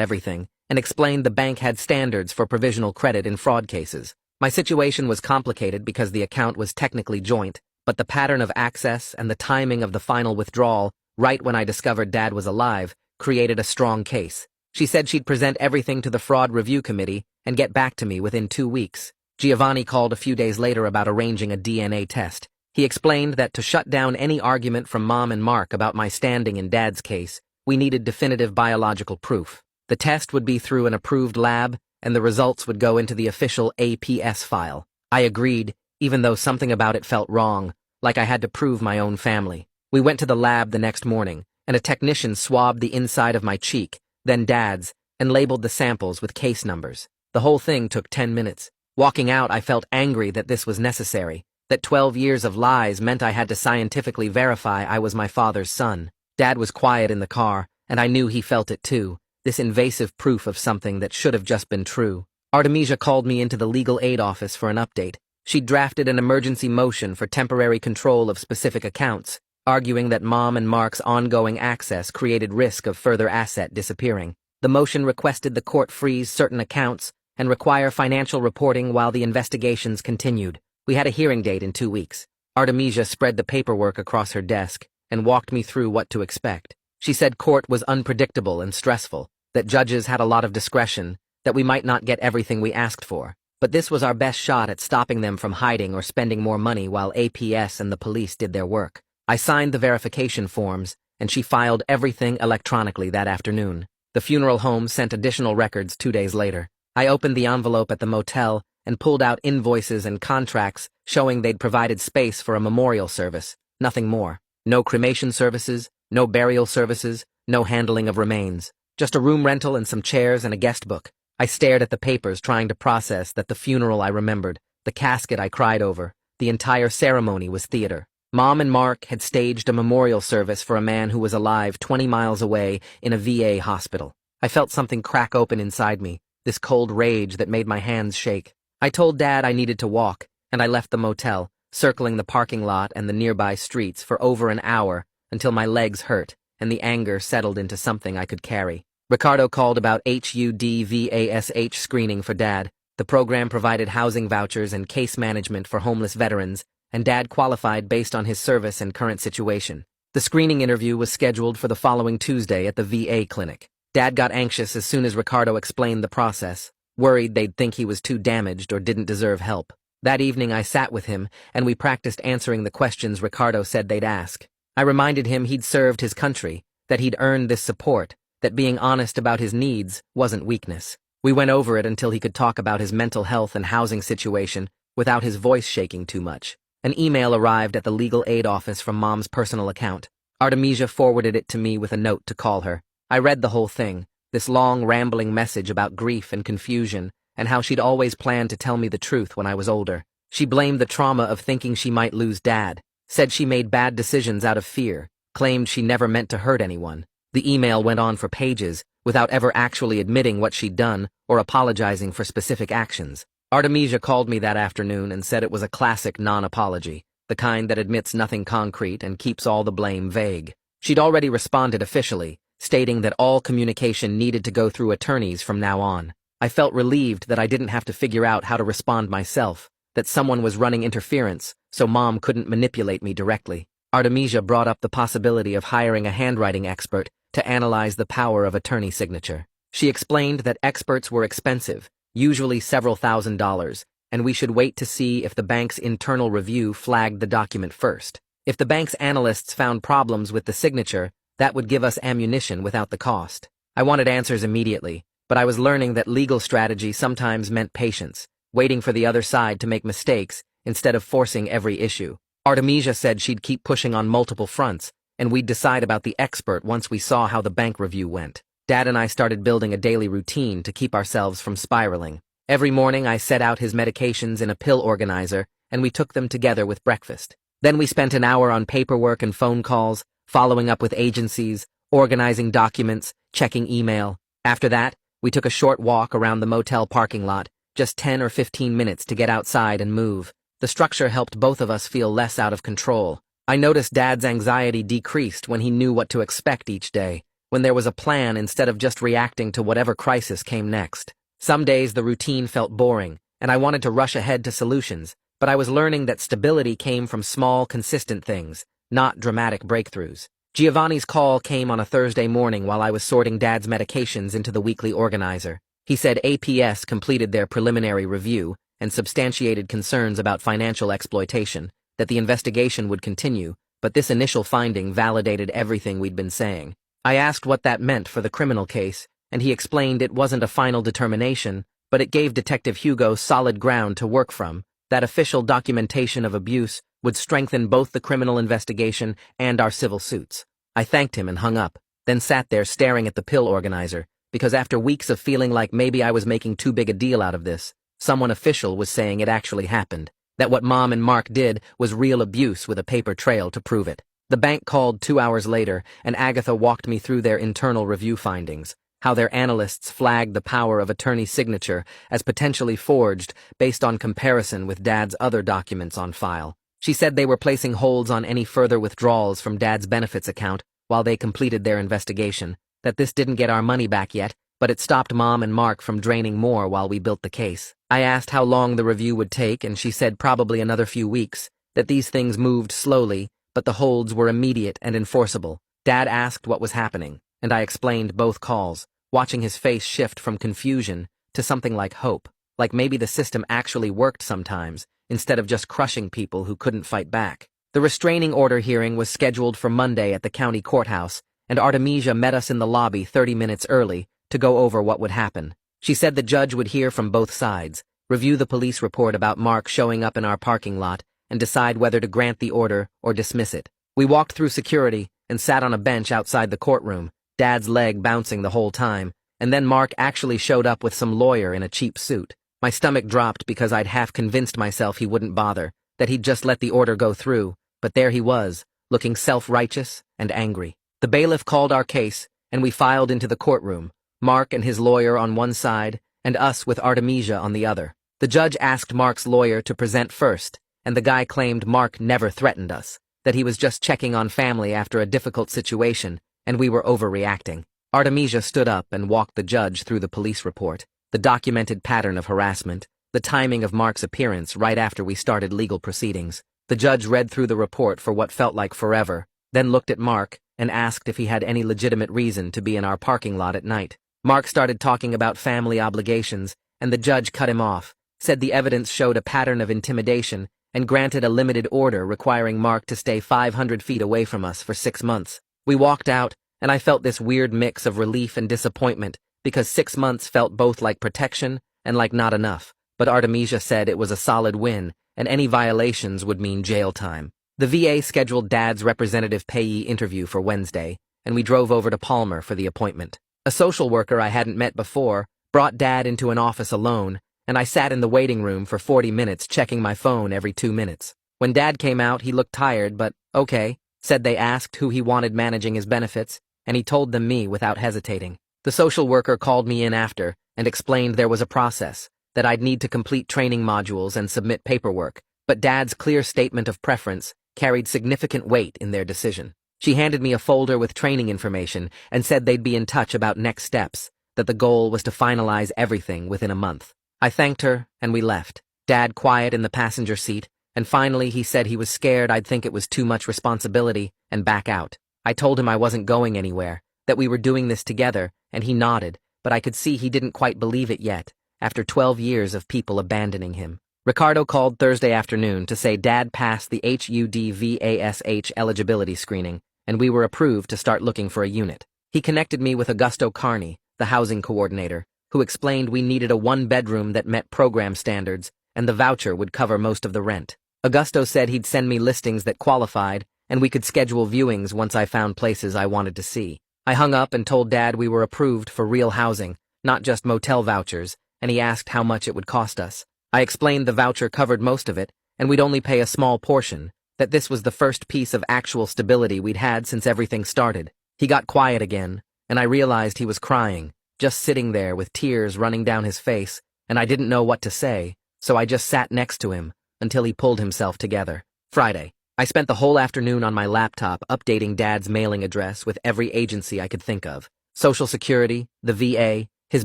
everything, and explained the bank had standards for provisional credit in fraud cases. My situation was complicated because the account was technically joint, but the pattern of access and the timing of the final withdrawal, right when I discovered Dad was alive, created a strong case. She said she'd present everything to the fraud review committee and get back to me within 2 weeks. Giovanni called a few days later about arranging a DNA test. He explained that to shut down any argument from Mom and Mark about my standing in Dad's case, we needed definitive biological proof. The test would be through an approved lab, and the results would go into the official APS file. I agreed, even though something about it felt wrong, like I had to prove my own family. We went to the lab the next morning, and a technician swabbed the inside of my cheek, then Dad's, and labeled the samples with case numbers. The whole thing took 10 minutes. Walking out, I felt angry that this was necessary, that 12 years of lies meant I had to scientifically verify I was my father's son. Dad was quiet in the car, and I knew he felt it too, this invasive proof of something that should have just been true. Artemisia called me into the legal aid office for an update. She'd drafted an emergency motion for temporary control of specific accounts, arguing that Mom and Mark's ongoing access created risk of further asset disappearing. The motion requested the court freeze certain accounts and require financial reporting while the investigations continued. We had a hearing date in 2 weeks. Artemisia spread the paperwork across her desk and walked me through what to expect. She said court was unpredictable and stressful, that judges had a lot of discretion, that we might not get everything we asked for. But this was our best shot at stopping them from hiding or spending more money while APS and the police did their work. I signed the verification forms, and she filed everything electronically that afternoon. The funeral home sent additional records 2 days later. I opened the envelope at the motel and pulled out invoices and contracts showing they'd provided space for a memorial service. Nothing more. No cremation services, no burial services, no handling of remains. Just a room rental and some chairs and a guest book. I stared at the papers trying to process that the funeral I remembered, the casket I cried over, the entire ceremony was theater. Mom and Mark had staged a memorial service for a man who was alive 20 miles away in a VA hospital. I felt something crack open inside me, this cold rage that made my hands shake. I told Dad I needed to walk, and I left the motel, circling the parking lot and the nearby streets for over an hour until my legs hurt and the anger settled into something I could carry. Ricardo called about HUDVASH screening for Dad. The program provided housing vouchers and case management for homeless veterans, and Dad qualified based on his service and current situation. The screening interview was scheduled for the following Tuesday at the VA clinic. Dad got anxious as soon as Ricardo explained the process, worried they'd think he was too damaged or didn't deserve help. That evening I sat with him, and we practiced answering the questions Ricardo said they'd ask. I reminded him he'd served his country, that he'd earned this support, that being honest about his needs wasn't weakness. We went over it until he could talk about his mental health and housing situation without his voice shaking too much. An email arrived at the legal aid office from Mom's personal account. Artemisia forwarded it to me with a note to call her. I read the whole thing, this long, rambling message about grief and confusion, and how she'd always planned to tell me the truth when I was older. She blamed the trauma of thinking she might lose Dad, said she made bad decisions out of fear, claimed she never meant to hurt anyone. The email went on for pages, without ever actually admitting what she'd done or apologizing for specific actions. Artemisia called me that afternoon and said it was a classic non-apology, the kind that admits nothing concrete and keeps all the blame vague. She'd already responded officially, stating that all communication needed to go through attorneys from now on. I felt relieved that I didn't have to figure out how to respond myself, that someone was running interference, so Mom couldn't manipulate me directly. Artemisia brought up the possibility of hiring a handwriting expert to analyze the power of attorney signature. She explained that experts were expensive, usually several $1,000s, and we should wait to see if the bank's internal review flagged the document first. If the bank's analysts found problems with the signature, that would give us ammunition without the cost. I wanted answers immediately, but I was learning that legal strategy sometimes meant patience, waiting for the other side to make mistakes instead of forcing every issue. Artemisia said she'd keep pushing on multiple fronts, and we'd decide about the expert once we saw how the bank review went. Dad and I started building a daily routine to keep ourselves from spiraling. Every morning I set out his medications in a pill organizer, and we took them together with breakfast. Then we spent an hour on paperwork and phone calls, following up with agencies, organizing documents, checking email. After that, we took a short walk around the motel parking lot, just 10 or 15 minutes to get outside and move. The structure helped both of us feel less out of control. I noticed Dad's anxiety decreased when he knew what to expect each day, when there was a plan instead of just reacting to whatever crisis came next. Some days the routine felt boring, and I wanted to rush ahead to solutions, but I was learning that stability came from small, consistent things, not dramatic breakthroughs. Giovanni's call came on a Thursday morning while I was sorting Dad's medications into the weekly organizer. He said APS completed their preliminary review and substantiated concerns about financial exploitation, that the investigation would continue, but this initial finding validated everything we'd been saying. I asked what that meant for the criminal case, and he explained it wasn't a final determination, but it gave Detective Hugo solid ground to work from, that official documentation of abuse would strengthen both the criminal investigation and our civil suits. I thanked him and hung up, then sat there staring at the pill organizer, because after weeks of feeling like maybe I was making too big a deal out of this, Someone official was saying it actually happened, that what Mom and Mark did was real abuse with a paper trail to prove it. The bank called 2 hours later, and Agatha walked me through their internal review findings, how their analysts flagged the power of attorney's signature as potentially forged based on comparison with Dad's other documents on file. She said they were placing holds on any further withdrawals from Dad's benefits account while they completed their investigation, that this didn't get our money back yet, but it stopped Mom and Mark from draining more while we built the case. I asked how long the review would take, and she said probably another few weeks, that these things moved slowly, but the holds were immediate and enforceable. Dad asked what was happening, and I explained both calls, watching his face shift from confusion to something like hope, like maybe the system actually worked sometimes, instead of just crushing people who couldn't fight back. The restraining order hearing was scheduled for Monday at the county courthouse, and Artemisia met us in the lobby 30 minutes early to go over what would happen. She said the judge would hear from both sides, review the police report about Mark showing up in our parking lot, and decide whether to grant the order or dismiss it. We walked through security and sat on a bench outside the courtroom, Dad's leg bouncing the whole time, and then Mark actually showed up with some lawyer in a cheap suit. My stomach dropped because I'd half convinced myself he wouldn't bother, that he'd just let the order go through, but there he was, looking self-righteous and angry. The bailiff called our case, and we filed into the courtroom, Mark and his lawyer on one side, and us with Artemisia on the other. The judge asked Mark's lawyer to present first, and the guy claimed Mark never threatened us, that he was just checking on family after a difficult situation, and we were overreacting. Artemisia stood up and walked the judge through the police report, the documented pattern of harassment, the timing of Mark's appearance right after we started legal proceedings. The judge read through the report for what felt like forever, then looked at Mark and asked if he had any legitimate reason to be in our parking lot at night. Mark started talking about family obligations, and the judge cut him off, said the evidence showed a pattern of intimidation, and granted a limited order requiring Mark to stay 500 feet away from us for 6 months. We walked out, and I felt this weird mix of relief and disappointment, because 6 months felt both like protection and like not enough, but Artemisia said it was a solid win, and any violations would mean jail time. The VA scheduled Dad's representative payee interview for Wednesday, and we drove over to Palmer for the appointment. A social worker I hadn't met before brought Dad into an office alone, and I sat in the waiting room for 40 minutes checking my phone every 2 minutes. When Dad came out, he looked tired, but okay, said they asked who he wanted managing his benefits, and he told them me without hesitating. The social worker called me in after and explained there was a process, that I'd need to complete training modules and submit paperwork, but Dad's clear statement of preference carried significant weight in their decision. She handed me a folder with training information and said they'd be in touch about next steps, that the goal was to finalize everything within a month. I thanked her, and we left, Dad quiet in the passenger seat, and finally he said he was scared I'd think it was too much responsibility and back out. I told him I wasn't going anywhere, that we were doing this together, and he nodded, but I could see he didn't quite believe it yet, after 12 years of people abandoning him. Ricardo called Thursday afternoon to say Dad passed the HUD-VASH eligibility screening, and we were approved to start looking for a unit. He connected me with Augusto Carney, the housing coordinator, who explained we needed a 1-bedroom that met program standards, and the voucher would cover most of the rent. Augusto said he'd send me listings that qualified, and we could schedule viewings once I found places I wanted to see. I hung up and told Dad we were approved for real housing, not just motel vouchers, and he asked how much it would cost us. I explained the voucher covered most of it, and we'd only pay a small portion, that this was the first piece of actual stability we'd had since everything started. He got quiet again, and I realized he was crying, just sitting there with tears running down his face, and I didn't know what to say, so I just sat next to him until he pulled himself together. Friday. I spent the whole afternoon on my laptop updating Dad's mailing address with every agency I could think of. Social Security, the VA, his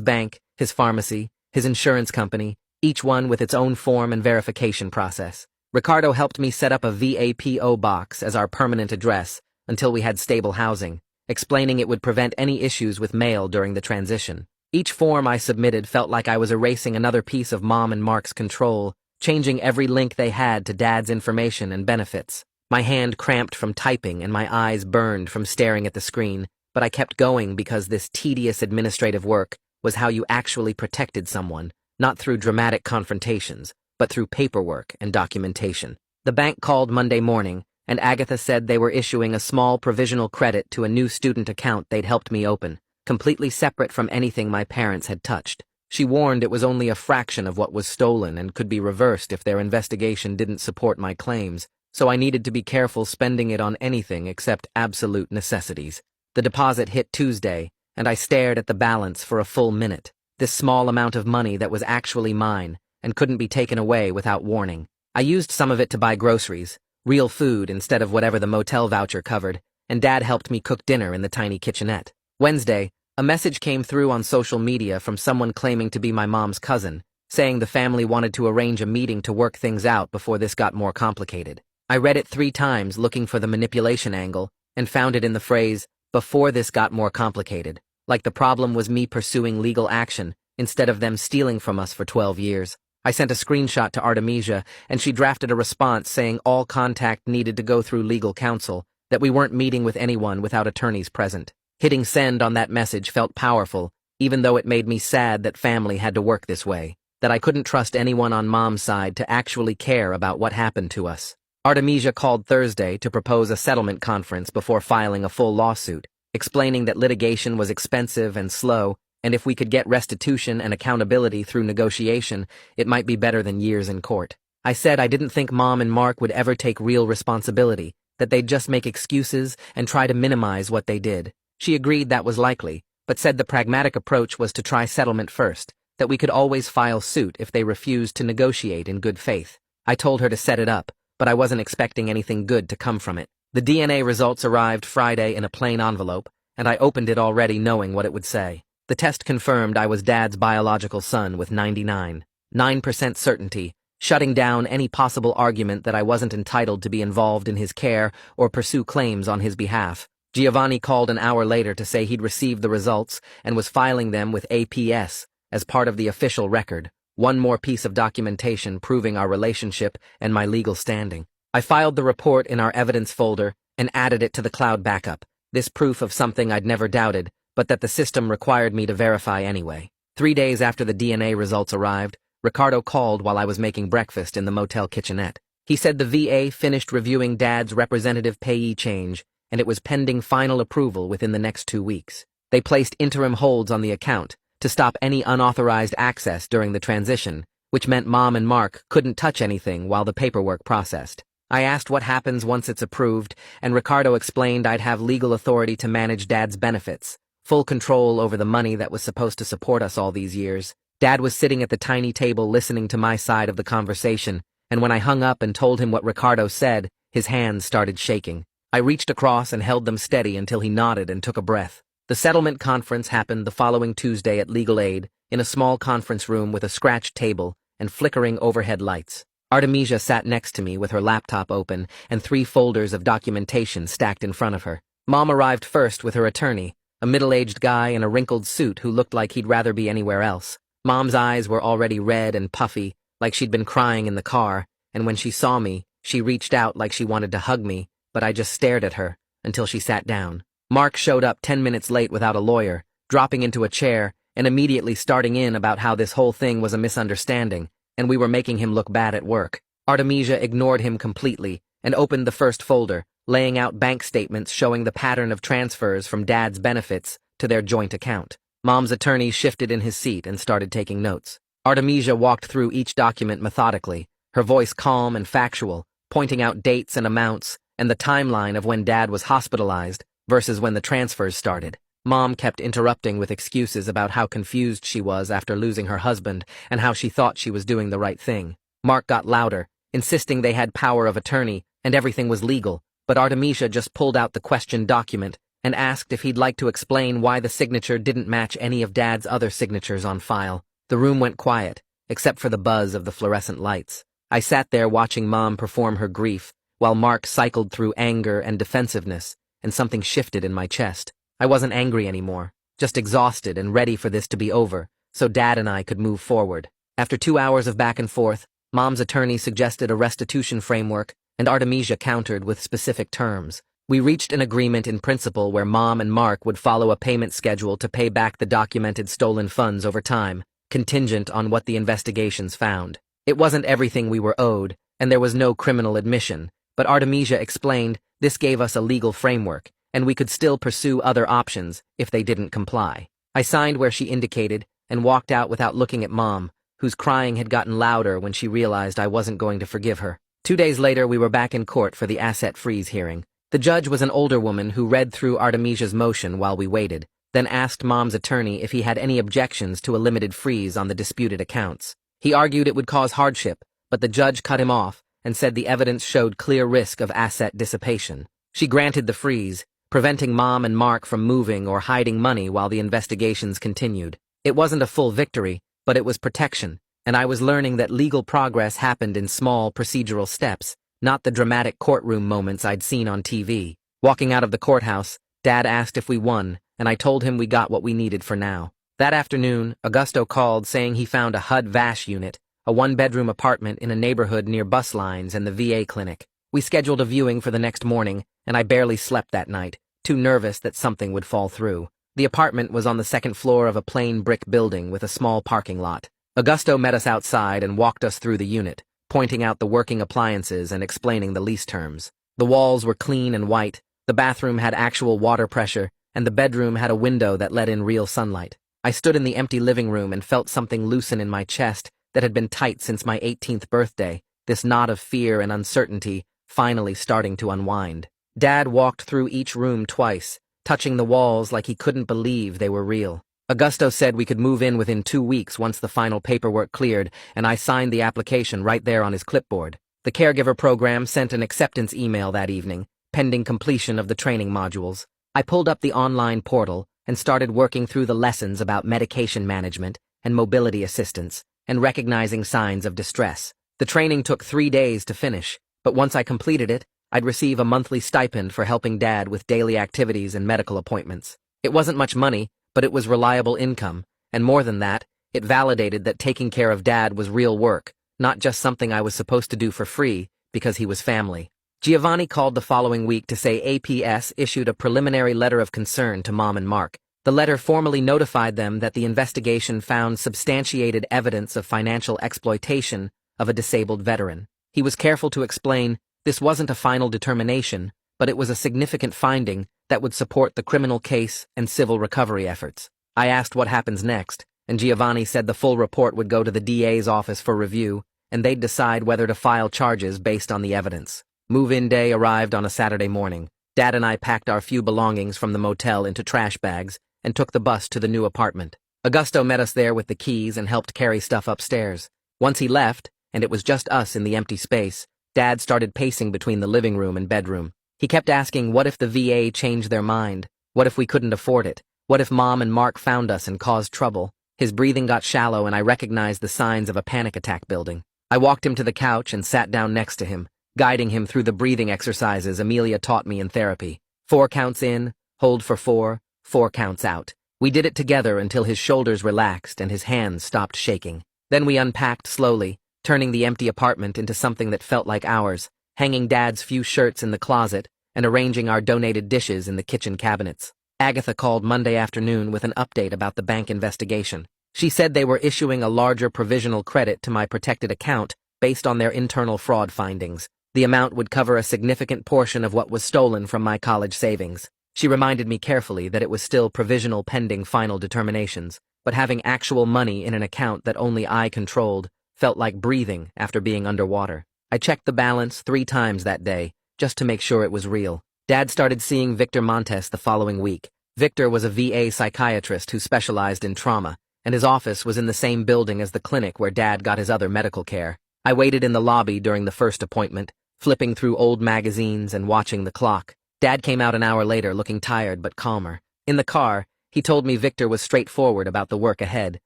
bank, his pharmacy, his insurance company, each one with its own form and verification process. Ricardo helped me set up a VAPO box as our permanent address until we had stable housing, explaining it would prevent any issues with mail during the transition. Each form I submitted felt like I was erasing another piece of Mom and Mark's control, changing every link they had to Dad's information and benefits. My hand cramped from typing and my eyes burned from staring at the screen, but I kept going because this tedious administrative work was how you actually protected someone, not through dramatic confrontations, but through paperwork and documentation. The bank called Monday morning, and Agatha said they were issuing a small provisional credit to a new student account they'd helped me open, completely separate from anything my parents had touched. She warned it was only a fraction of what was stolen and could be reversed if their investigation didn't support my claims, so I needed to be careful spending it on anything except absolute necessities. The deposit hit Tuesday, and I stared at the balance for a full minute. This small amount of money that was actually mine and couldn't be taken away without warning. I used some of it to buy groceries, real food instead of whatever the motel voucher covered, and Dad helped me cook dinner in the tiny kitchenette. Wednesday, a message came through on social media from someone claiming to be my mom's cousin, saying the family wanted to arrange a meeting to work things out before this got more complicated. I read it 3 times looking for the manipulation angle and found it in the phrase, "before this got more complicated," like the problem was me pursuing legal action instead of them stealing from us for 12 years. I sent a screenshot to Artemisia, and she drafted a response saying all contact needed to go through legal counsel, that we weren't meeting with anyone without attorneys present. Hitting send on that message felt powerful, even though it made me sad that family had to work this way, that I couldn't trust anyone on Mom's side to actually care about what happened to us. Artemisia called Thursday to propose a settlement conference before filing a full lawsuit, explaining that litigation was expensive and slow, and if we could get restitution and accountability through negotiation, it might be better than years in court. I said I didn't think Mom and Mark would ever take real responsibility, that they'd just make excuses and try to minimize what they did. She agreed that was likely, but said the pragmatic approach was to try settlement first, that we could always file suit if they refused to negotiate in good faith. I told her to set it up, but I wasn't expecting anything good to come from it. The DNA results arrived Friday in a plain envelope, and I opened it already knowing what it would say. The test confirmed I was Dad's biological son with 99.9% certainty, shutting down any possible argument that I wasn't entitled to be involved in his care or pursue claims on his behalf. Giovanni called an hour later to say he'd received the results and was filing them with APS as part of the official record, one more piece of documentation proving our relationship and my legal standing. I filed the report in our evidence folder and added it to the cloud backup, this proof of something I'd never doubted, but that the system required me to verify anyway. 3 days after the DNA results arrived, Ricardo called while I was making breakfast in the motel kitchenette. He said the VA finished reviewing Dad's representative payee change, and it was pending final approval within the next 2 weeks. They placed interim holds on the account to stop any unauthorized access during the transition, which meant Mom and Mark couldn't touch anything while the paperwork processed. I asked what happens once it's approved, and Ricardo explained I'd have legal authority to manage Dad's benefits, full control over the money that was supposed to support us all these years. Dad was sitting at the tiny table listening to my side of the conversation, and when I hung up and told him what Ricardo said, his hands started shaking. I reached across and held them steady until he nodded and took a breath. The settlement conference happened the following Tuesday at Legal Aid, in a small conference room with a scratched table and flickering overhead lights. Artemisia sat next to me with her laptop open and 3 folders of documentation stacked in front of her. Mom arrived first with her attorney, a middle-aged guy in a wrinkled suit who looked like he'd rather be anywhere else. Mom's eyes were already red and puffy, like she'd been crying in the car, and when she saw me, she reached out like she wanted to hug me, but I just stared at her until she sat down. Mark showed up 10 minutes late without a lawyer, dropping into a chair and immediately starting in about how this whole thing was a misunderstanding, and we were making him look bad at work. Artemisia ignored him completely and opened the first folder, laying out bank statements showing the pattern of transfers from Dad's benefits to their joint account. Mom's attorney shifted in his seat and started taking notes. Artemisia walked through each document methodically, her voice calm and factual, pointing out dates and amounts and the timeline of when Dad was hospitalized versus when the transfers started. Mom kept interrupting with excuses about how confused she was after losing her husband and how she thought she was doing the right thing. Mark got louder, insisting they had power of attorney and everything was legal, but Artemisia just pulled out the questioned document and asked if he'd like to explain why the signature didn't match any of Dad's other signatures on file. The room went quiet, except for the buzz of the fluorescent lights. I sat there watching Mom perform her grief, while Mark cycled through anger and defensiveness, and something shifted in my chest. I wasn't angry anymore, just exhausted and ready for this to be over, so Dad and I could move forward. After 2 hours of back and forth, Mom's attorney suggested a restitution framework, and Artemisia countered with specific terms. We reached an agreement in principle where Mom and Mark would follow a payment schedule to pay back the documented stolen funds over time, contingent on what the investigations found. It wasn't everything we were owed, and there was no criminal admission, but Artemisia explained this gave us a legal framework, and we could still pursue other options if they didn't comply. I signed where she indicated, and walked out without looking at Mom, whose crying had gotten louder when she realized I wasn't going to forgive her. 2 days later, we were back in court for the asset freeze hearing. The judge was an older woman who read through Artemisia's motion while we waited, then asked Mom's attorney if he had any objections to a limited freeze on the disputed accounts. He argued it would cause hardship, but the judge cut him off and said the evidence showed clear risk of asset dissipation. She granted the freeze, preventing Mom and Mark from moving or hiding money while the investigations continued. It wasn't a full victory, but it was protection, and I was learning that legal progress happened in small procedural steps, not the dramatic courtroom moments I'd seen on TV. Walking out of the courthouse, Dad asked if we won, and I told him we got what we needed for now. That afternoon, Augusto called saying he found a HUD-VASH unit, a one-bedroom apartment in a neighborhood near bus lines and the VA clinic. We scheduled a viewing for the next morning, and I barely slept that night, too nervous that something would fall through. The apartment was on the second floor of a plain brick building with a small parking lot. Augusto met us outside and walked us through the unit, pointing out the working appliances and explaining the lease terms. The walls were clean and white, the bathroom had actual water pressure, and the bedroom had a window that let in real sunlight. I stood in the empty living room and felt something loosen in my chest that had been tight since my 18th birthday, this knot of fear and uncertainty finally starting to unwind. Dad walked through each room twice, touching the walls like he couldn't believe they were real. Augusto said we could move in within 2 weeks once the final paperwork cleared, and I signed the application right there on his clipboard. The caregiver program sent an acceptance email that evening, pending completion of the training modules. I pulled up the online portal and started working through the lessons about medication management and mobility assistance and recognizing signs of distress. The training took 3 days to finish, but once I completed it, I'd receive a monthly stipend for helping Dad with daily activities and medical appointments. It wasn't much money, but it was reliable income, and more than that, it validated that taking care of Dad was real work, not just something I was supposed to do for free because he was family. Giovanni called the following week to say APS issued a preliminary letter of concern to Mom and Mark. The letter formally notified them that the investigation found substantiated evidence of financial exploitation of a disabled veteran. He was careful to explain this wasn't a final determination, but it was a significant finding that would support the criminal case and civil recovery efforts. I asked what happens next, and Giovanni said the full report would go to the DA's office for review, and they'd decide whether to file charges based on the evidence. Move-in day arrived on a Saturday morning. Dad and I packed our few belongings from the motel into trash bags and took the bus to the new apartment. Augusto met us there with the keys and helped carry stuff upstairs. Once he left, and it was just us in the empty space, Dad started pacing between the living room and bedroom. He kept asking what if the VA changed their mind, what if we couldn't afford it, what if Mom and Mark found us and caused trouble. His breathing got shallow and I recognized the signs of a panic attack building. I walked him to the couch and sat down next to him, guiding him through the breathing exercises Amelia taught me in therapy. 4 counts in, hold for 4, 4 counts out. We did it together until his shoulders relaxed and his hands stopped shaking. Then we unpacked slowly, turning the empty apartment into something that felt like ours, hanging Dad's few shirts in the closet and arranging our donated dishes in the kitchen cabinets. Agatha called Monday afternoon with an update about the bank investigation. She said they were issuing a larger provisional credit to my protected account based on their internal fraud findings. The amount would cover a significant portion of what was stolen from my college savings. She reminded me carefully that it was still provisional pending final determinations, but having actual money in an account that only I controlled felt like breathing after being underwater. I checked the balance 3 times that day, just to make sure it was real. Dad started seeing Victor Montes the following week. Victor was a VA psychiatrist who specialized in trauma, and his office was in the same building as the clinic where Dad got his other medical care. I waited in the lobby during the first appointment, flipping through old magazines and watching the clock. Dad came out an hour later looking tired but calmer. In the car, he told me Victor was straightforward about the work ahead,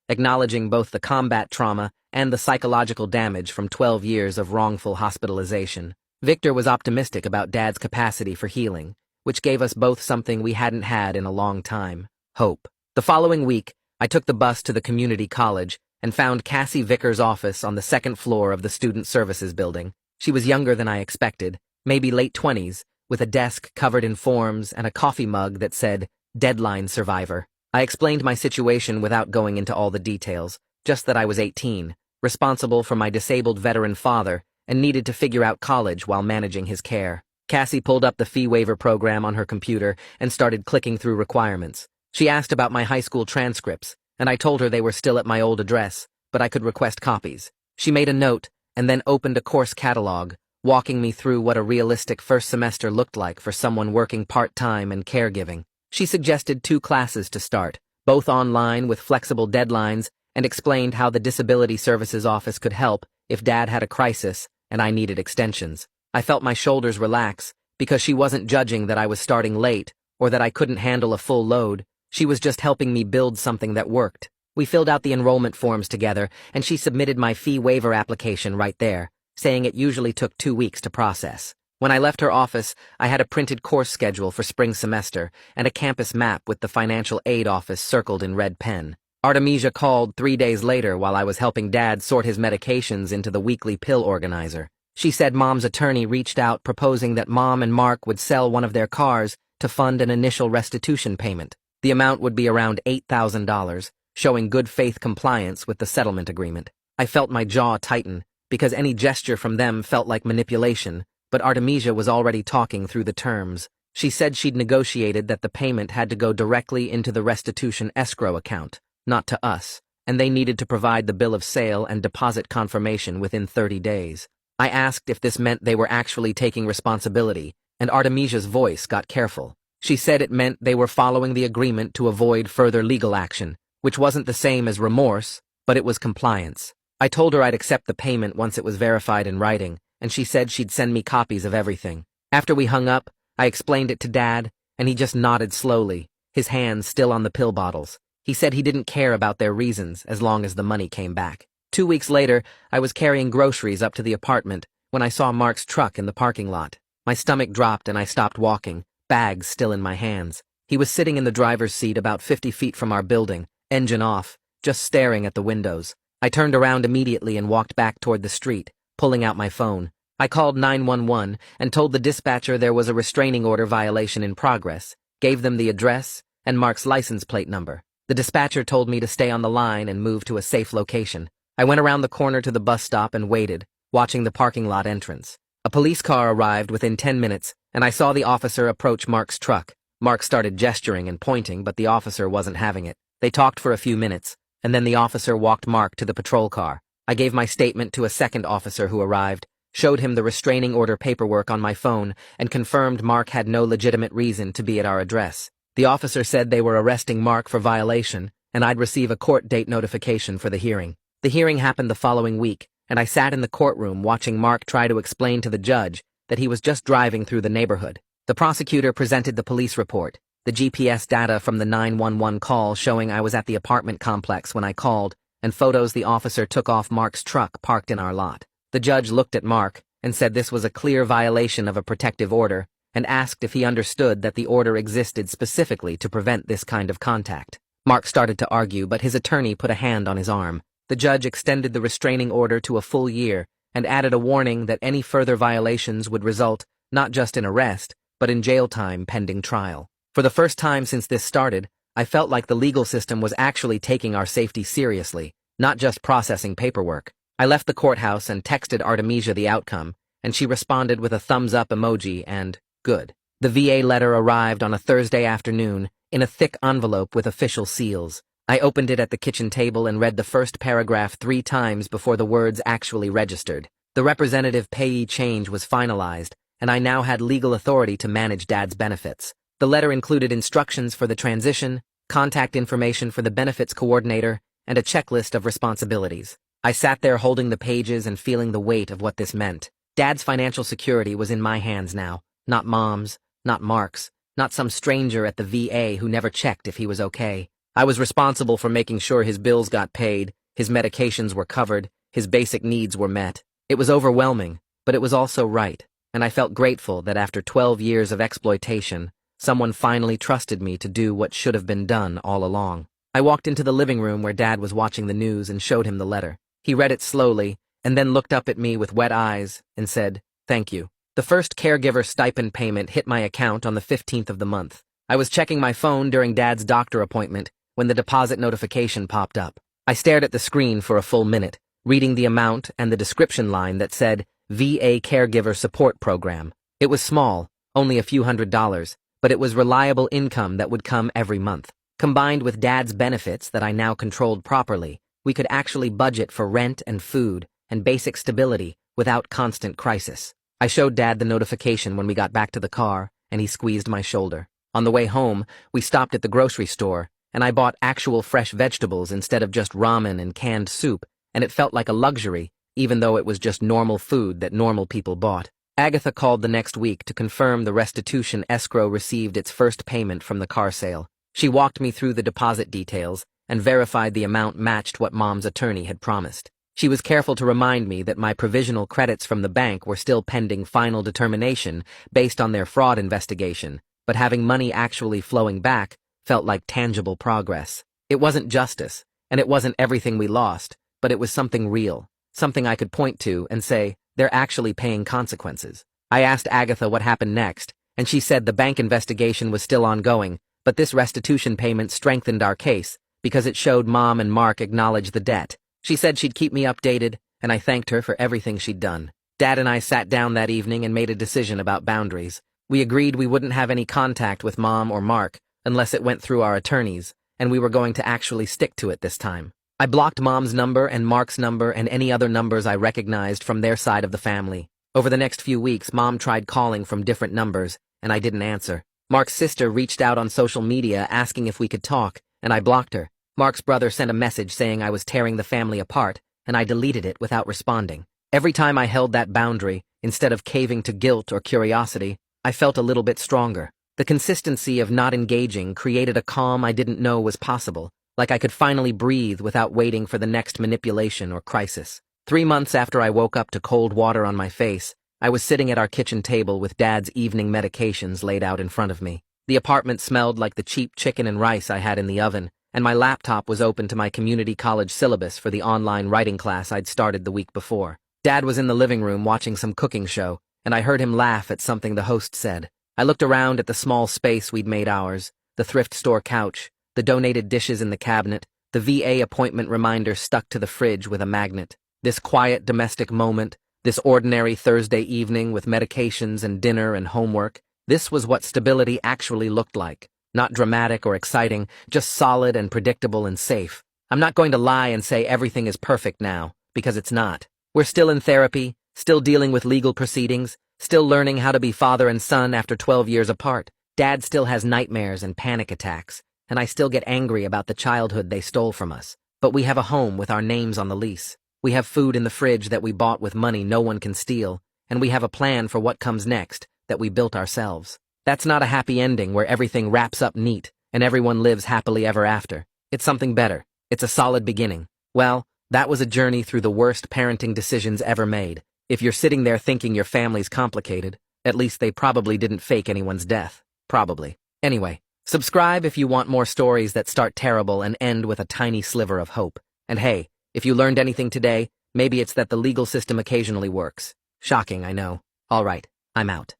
acknowledging both the combat trauma and the psychological damage from 12 years of wrongful hospitalization. Victor was optimistic about Dad's capacity for healing, which gave us both something we hadn't had in a long time: hope. The following week, I took the bus to the community college and found Cassie Vickers' office on the 2nd floor of the Student Services building. She was younger than I expected, maybe late 20s, with a desk covered in forms and a coffee mug that said, "Deadline Survivor." I explained my situation without going into all the details, just that I was 18, responsible for my disabled veteran father, and needed to figure out college while managing his care. Cassie pulled up the fee waiver program on her computer and started clicking through requirements. She asked about my high school transcripts, and I told her they were still at my old address, but I could request copies. She made a note, and then opened a course catalog, walking me through what a realistic first semester looked like for someone working part-time and caregiving. She suggested 2 classes to start, both online with flexible deadlines, and explained how the Disability Services Office could help if Dad had a crisis and I needed extensions. I felt my shoulders relax, because she wasn't judging that I was starting late or that I couldn't handle a full load. She was just helping me build something that worked. We filled out the enrollment forms together, and she submitted my fee waiver application right there, saying it usually took 2 weeks to process. When I left her office, I had a printed course schedule for spring semester and a campus map with the financial aid office circled in red pen. Artemisia called 3 days later while I was helping Dad sort his medications into the weekly pill organizer. She said Mom's attorney reached out proposing that Mom and Mark would sell one of their cars to fund an initial restitution payment. The amount would be around $8,000, showing good faith compliance with the settlement agreement. I felt my jaw tighten, because any gesture from them felt like manipulation, but Artemisia was already talking through the terms. She said she'd negotiated that the payment had to go directly into the restitution escrow account, not to us, and they needed to provide the bill of sale and deposit confirmation within 30 days. I asked if this meant they were actually taking responsibility, and Artemisia's voice got careful. She said it meant they were following the agreement to avoid further legal action, which wasn't the same as remorse, but it was compliance. I told her I'd accept the payment once it was verified in writing, and she said she'd send me copies of everything. After we hung up, I explained it to Dad, and he just nodded slowly, his hands still on the pill bottles. He said he didn't care about their reasons as long as the money came back. 2 weeks later, I was carrying groceries up to the apartment when I saw Mark's truck in the parking lot. My stomach dropped and I stopped walking, bags still in my hands. He was sitting in the driver's seat about 50 feet from our building, engine off, just staring at the windows. I turned around immediately and walked back toward the street, pulling out my phone. I called 911 and told the dispatcher there was a restraining order violation in progress, gave them the address and Mark's license plate number. The dispatcher told me to stay on the line and move to a safe location. I went around the corner to the bus stop and waited, watching the parking lot entrance. A police car arrived within 10 minutes, and I saw the officer approach Mark's truck. Mark started gesturing and pointing, but the officer wasn't having it. They talked for a few minutes, and then the officer walked Mark to the patrol car. I gave my statement to a second officer who arrived, showed him the restraining order paperwork on my phone, and confirmed Mark had no legitimate reason to be at our address. The officer said they were arresting Mark for violation, and I'd receive a court date notification for the hearing. The hearing happened the following week, and I sat in the courtroom watching Mark try to explain to the judge that he was just driving through the neighborhood. The prosecutor presented the police report, the GPS data from the 911 call showing I was at the apartment complex when I called, and photos the officer took off Mark's truck parked in our lot. The judge looked at Mark and said this was a clear violation of a protective order and asked if he understood that the order existed specifically to prevent this kind of contact. Mark started to argue, but his attorney put a hand on his arm. The judge extended the restraining order to a full year and added a warning that any further violations would result not just in arrest, but in jail time pending trial. For the first time since this started, I felt like the legal system was actually taking our safety seriously, not just processing paperwork. I left the courthouse and texted Artemisia the outcome, and she responded with a thumbs-up emoji and, good. The VA letter arrived on a Thursday afternoon in a thick envelope with official seals. I opened it at the kitchen table and read the first paragraph 3 times before the words actually registered. The representative payee change was finalized, and I now had legal authority to manage Dad's benefits. The letter included instructions for the transition, contact information for the benefits coordinator, and a checklist of responsibilities. I sat there holding the pages and feeling the weight of what this meant. Dad's financial security was in my hands now, not Mom's, not Mark's, not some stranger at the VA who never checked if he was okay. I was responsible for making sure his bills got paid, his medications were covered, his basic needs were met. It was overwhelming, but it was also right, and I felt grateful that after 12 years of exploitation, someone finally trusted me to do what should have been done all along. I walked into the living room where Dad was watching the news and showed him the letter. He read it slowly, and then looked up at me with wet eyes and said, "Thank you." The first caregiver stipend payment hit my account on the 15th of the month. I was checking my phone during Dad's doctor appointment when the deposit notification popped up. I stared at the screen for a full minute, reading the amount and the description line that said, VA Caregiver Support Program. It was small, only a few $100s, but it was reliable income that would come every month. Combined with Dad's benefits that I now controlled properly, we could actually budget for rent and food and basic stability without constant crisis. I showed Dad the notification when we got back to the car, and he squeezed my shoulder. On the way home, we stopped at the grocery store, and I bought actual fresh vegetables instead of just ramen and canned soup, and it felt like a luxury, even though it was just normal food that normal people bought. Agatha called the next week to confirm the restitution escrow received its first payment from the car sale. She walked me through the deposit details and verified the amount matched what Mom's attorney had promised. She was careful to remind me that my provisional credits from the bank were still pending final determination based on their fraud investigation, but having money actually flowing back felt like tangible progress. It wasn't justice, and it wasn't everything we lost, but it was something real, something I could point to and say, they're actually paying consequences. I asked Agatha what happened next, and she said the bank investigation was still ongoing, but this restitution payment strengthened our case because it showed Mom and Mark acknowledged the debt. She said she'd keep me updated, and I thanked her for everything she'd done. Dad and I sat down that evening and made a decision about boundaries. We agreed we wouldn't have any contact with Mom or Mark unless it went through our attorneys, and we were going to actually stick to it this time. I blocked Mom's number and Mark's number and any other numbers I recognized from their side of the family. Over the next few weeks, Mom tried calling from different numbers, and I didn't answer. Mark's sister reached out on social media asking if we could talk, and I blocked her. Mark's brother sent a message saying I was tearing the family apart, and I deleted it without responding. Every time I held that boundary, instead of caving to guilt or curiosity, I felt a little bit stronger. The consistency of not engaging created a calm I didn't know was possible, like I could finally breathe without waiting for the next manipulation or crisis. 3 months after I woke up to cold water on my face, I was sitting at our kitchen table with Dad's evening medications laid out in front of me. The apartment smelled like the cheap chicken and rice I had in the oven, and my laptop was open to my community college syllabus for the online writing class I'd started the week before. Dad was in the living room watching some cooking show, and I heard him laugh at something the host said. I looked around at the small space we'd made ours, the thrift store couch, the donated dishes in the cabinet, the VA appointment reminder stuck to the fridge with a magnet. This quiet domestic moment, this ordinary Thursday evening with medications and dinner and homework, this was what stability actually looked like. Not dramatic or exciting, just solid and predictable and safe. I'm not going to lie and say everything is perfect now, because it's not. We're still in therapy, still dealing with legal proceedings, still learning how to be father and son after 12 years apart. Dad still has nightmares and panic attacks, and I still get angry about the childhood they stole from us. But we have a home with our names on the lease. We have food in the fridge that we bought with money no one can steal, and we have a plan for what comes next that we built ourselves. That's not a happy ending where everything wraps up neat and everyone lives happily ever after. It's something better. It's a solid beginning. Well, that was a journey through the worst parenting decisions ever made. If you're sitting there thinking your family's complicated, at least they probably didn't fake anyone's death. Probably. Anyway, subscribe if you want more stories that start terrible and end with a tiny sliver of hope. And hey, if you learned anything today, maybe it's that the legal system occasionally works. Shocking, I know. All right, I'm out.